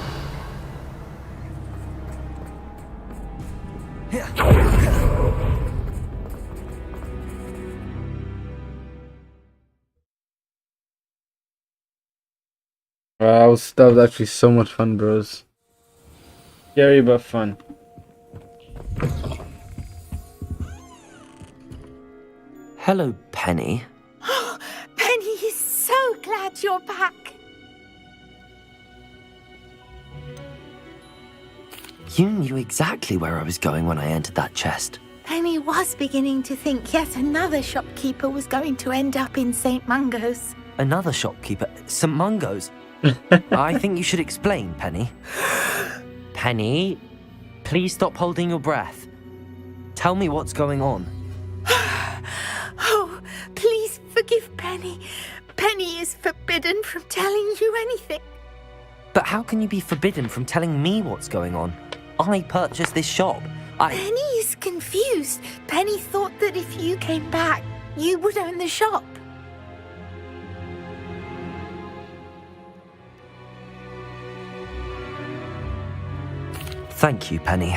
Wow, that was actually so much fun, bros. Scary but fun. Hello, Penny. Penny is so glad you're back. You knew exactly where I was going when I entered that chest. Penny was beginning to think yet another shopkeeper was going to end up in St. Mungo's. Another shopkeeper, St. Mungo's. I think you should explain, Penny. Penny, please stop holding your breath. Tell me what's going on. Oh, please forgive Penny. Penny is forbidden from telling you anything. But how can you be forbidden from telling me what's going on? I purchased this shop. Penny is confused. Penny thought that if you came back, you would own the shop. Thank you, Penny.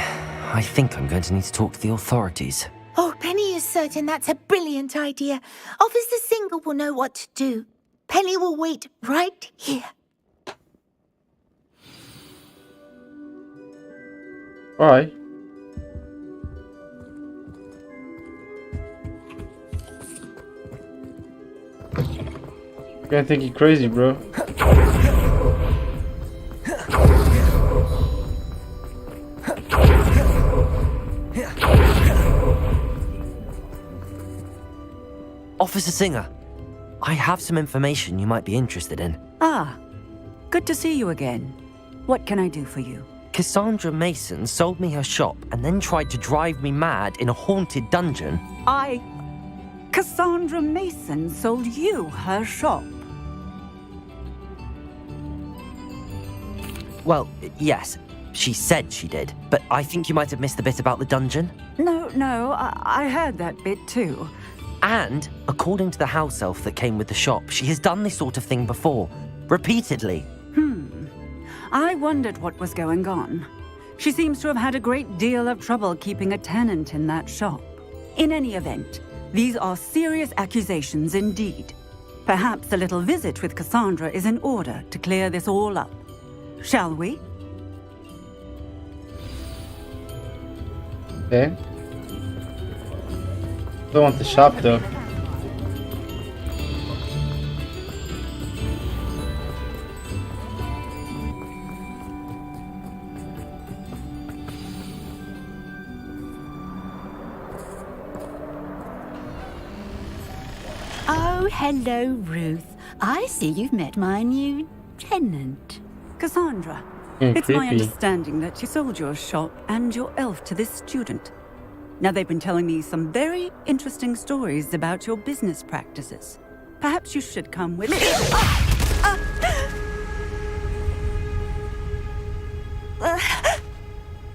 I think I'm going to need to talk to the authorities. Oh, Penny is certain that's a brilliant idea. Officer Singer will know what to do. Penny will wait right here. Alright. Gonna think you're crazy, bro. Officer Singer, I have some information you might be interested in. Ah, good to see you again. What can I do for you? Cassandra Mason sold me her shop and then tried to drive me mad in a haunted dungeon. Cassandra Mason sold you her shop? Well, yes, she said she did, but I think you might have missed the bit about the dungeon. No, I heard that bit too. And, according to the house elf that came with the shop, she has done this sort of thing before, repeatedly. I wondered what was going on. She seems to have had a great deal of trouble keeping a tenant in that shop. In any event, these are serious accusations indeed. Perhaps a little visit with Cassandra is in order to clear this all up. Shall we? Okay. Don't want the shop though. Oh, hello, Ruth. I see you've met my new tenant. Cassandra, it's my creepy. understanding that you sold your shop and your elf to this student. Now, they've been telling me some very interesting stories about your business practices. Perhaps you should come with me.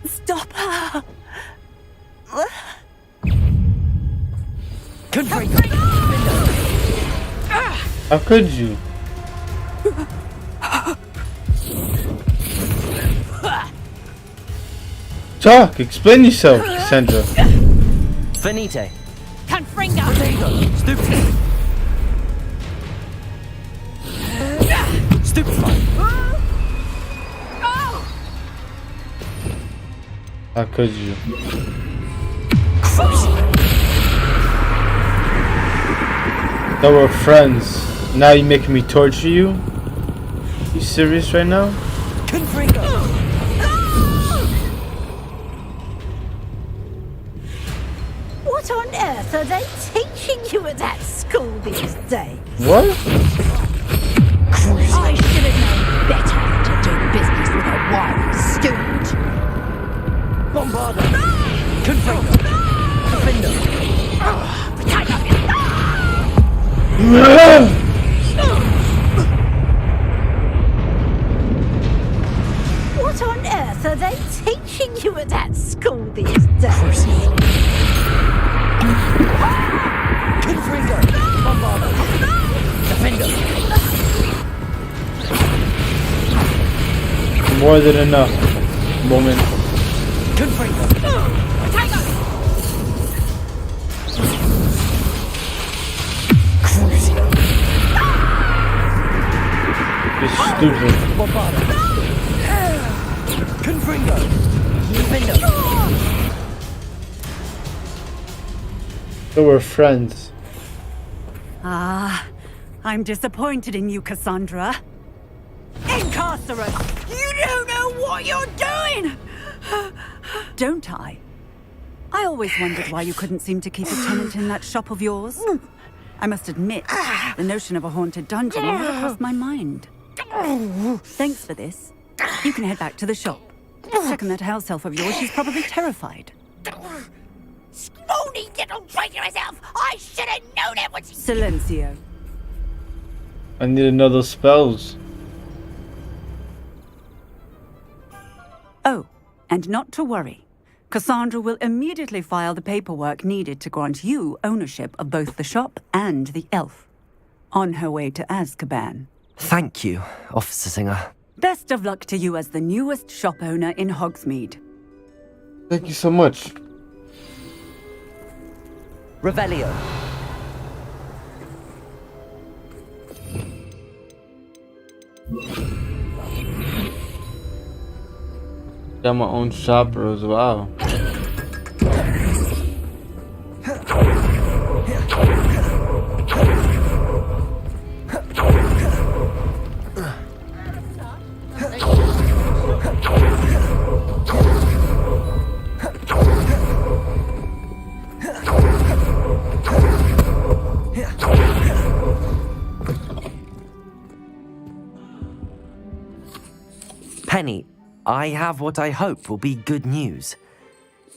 Stop her! How could you? Talk! Explain yourself, Cassandra. Finite. Confringo! Stupid. Stupefied. How could you? That we're friends. Now you making me torture you? You serious right now? What on earth are they teaching you at that school these days? What? I should have known better than to do business with a wild student. Bombarda. Confringo. What on earth are they teaching you at that school these days? Confringo. Bombarda. Defender. More than enough, woman. You're stupid. Confringo. So we're friends. I'm disappointed in you, Cassandra. Incarcerate! You don't know what you're doing! Don't I? I always wondered why you couldn't seem to keep a tenant in that shop of yours. I must admit, the notion of a haunted dungeon never crossed my mind. Thanks for this. You can head back to the shop. Checking that house elf of yours, she's probably terrified. Scrawny little traitor herself! I should have known it was... Silencio. I need another spells. Oh, and not to worry. Cassandra will immediately file the paperwork needed to grant you ownership of both the shop and the elf. On her way to Azkaban. Thank you, Officer Singer. Best of luck to you as the newest shop owner in Hogsmeade. Thank you so much. Revelio. Got my own shop, bros. Wow. Penny, I have what I hope will be good news.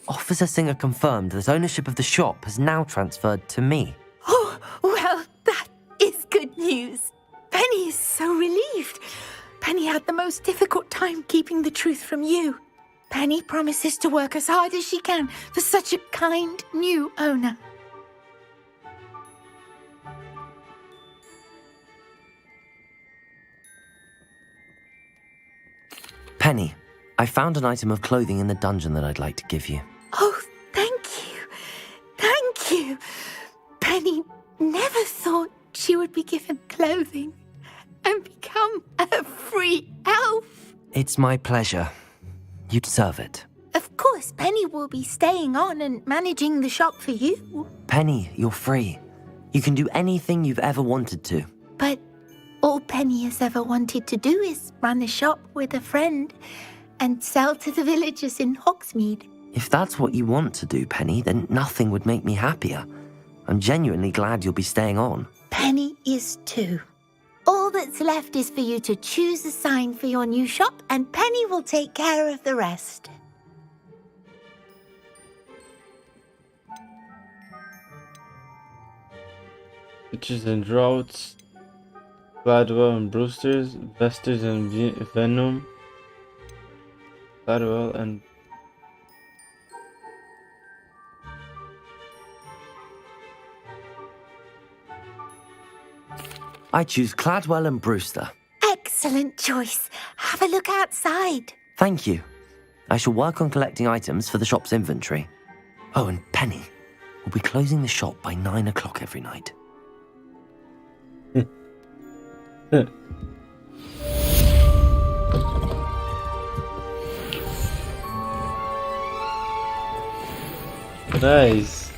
Officer Singer confirmed that ownership of the shop has now transferred to me. Oh, well, that is good news. Penny is so relieved. Penny had the most difficult time keeping the truth from you. Penny promises to work as hard as she can for such a kind new owner. Penny, I found an item of clothing in the dungeon that I'd like to give you. Oh, thank you. Thank you. Penny never thought she would be given clothing and become a free elf. It's my pleasure. You deserve it. Of course, Penny will be staying on and managing the shop for you. Penny, you're free. You can do anything you've ever wanted to. But all Penny has ever wanted to do is run a shop with a friend and sell to the villagers in Hogsmeade. If that's what you want to do, Penny, then nothing would make me happier. I'm genuinely glad you'll be staying on. Penny is too. All that's left is for you to choose a sign for your new shop, and Penny will take care of the rest. Witches and Droughts, Gladwell and Brewster's, Vesters and Venom, Gladwell and... I choose Cladwell and Brewster. Excellent choice. Have a look outside. Thank you. I shall work on collecting items for the shop's inventory. Oh, and Penny, we'll be closing the shop by 9 o'clock every night. Nice.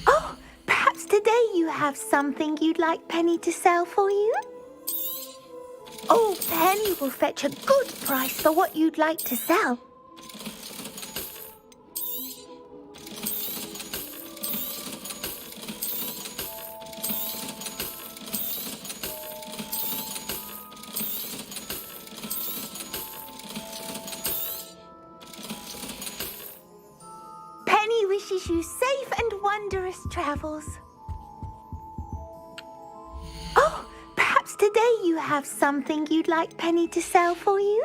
Oh, perhaps today you have something you'd like Penny to sell for you? Oh, Penny will fetch a good price for what you'd like to sell. Penny wishes you safe and wondrous travels. Oh, perhaps today you have something you'd like Penny to sell for you?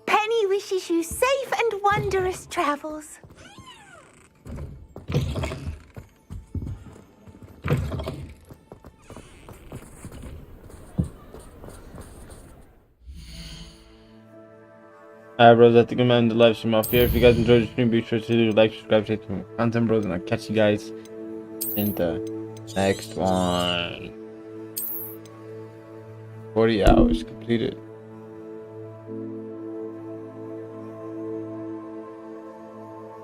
Penny wishes you safe and wondrous travels. Alright, bros, I think I'm ending the live stream off here. If you guys enjoyed the stream, be sure to do like, subscribe, take some content, bros, and I'll catch you guys in the next one. 40 hours completed.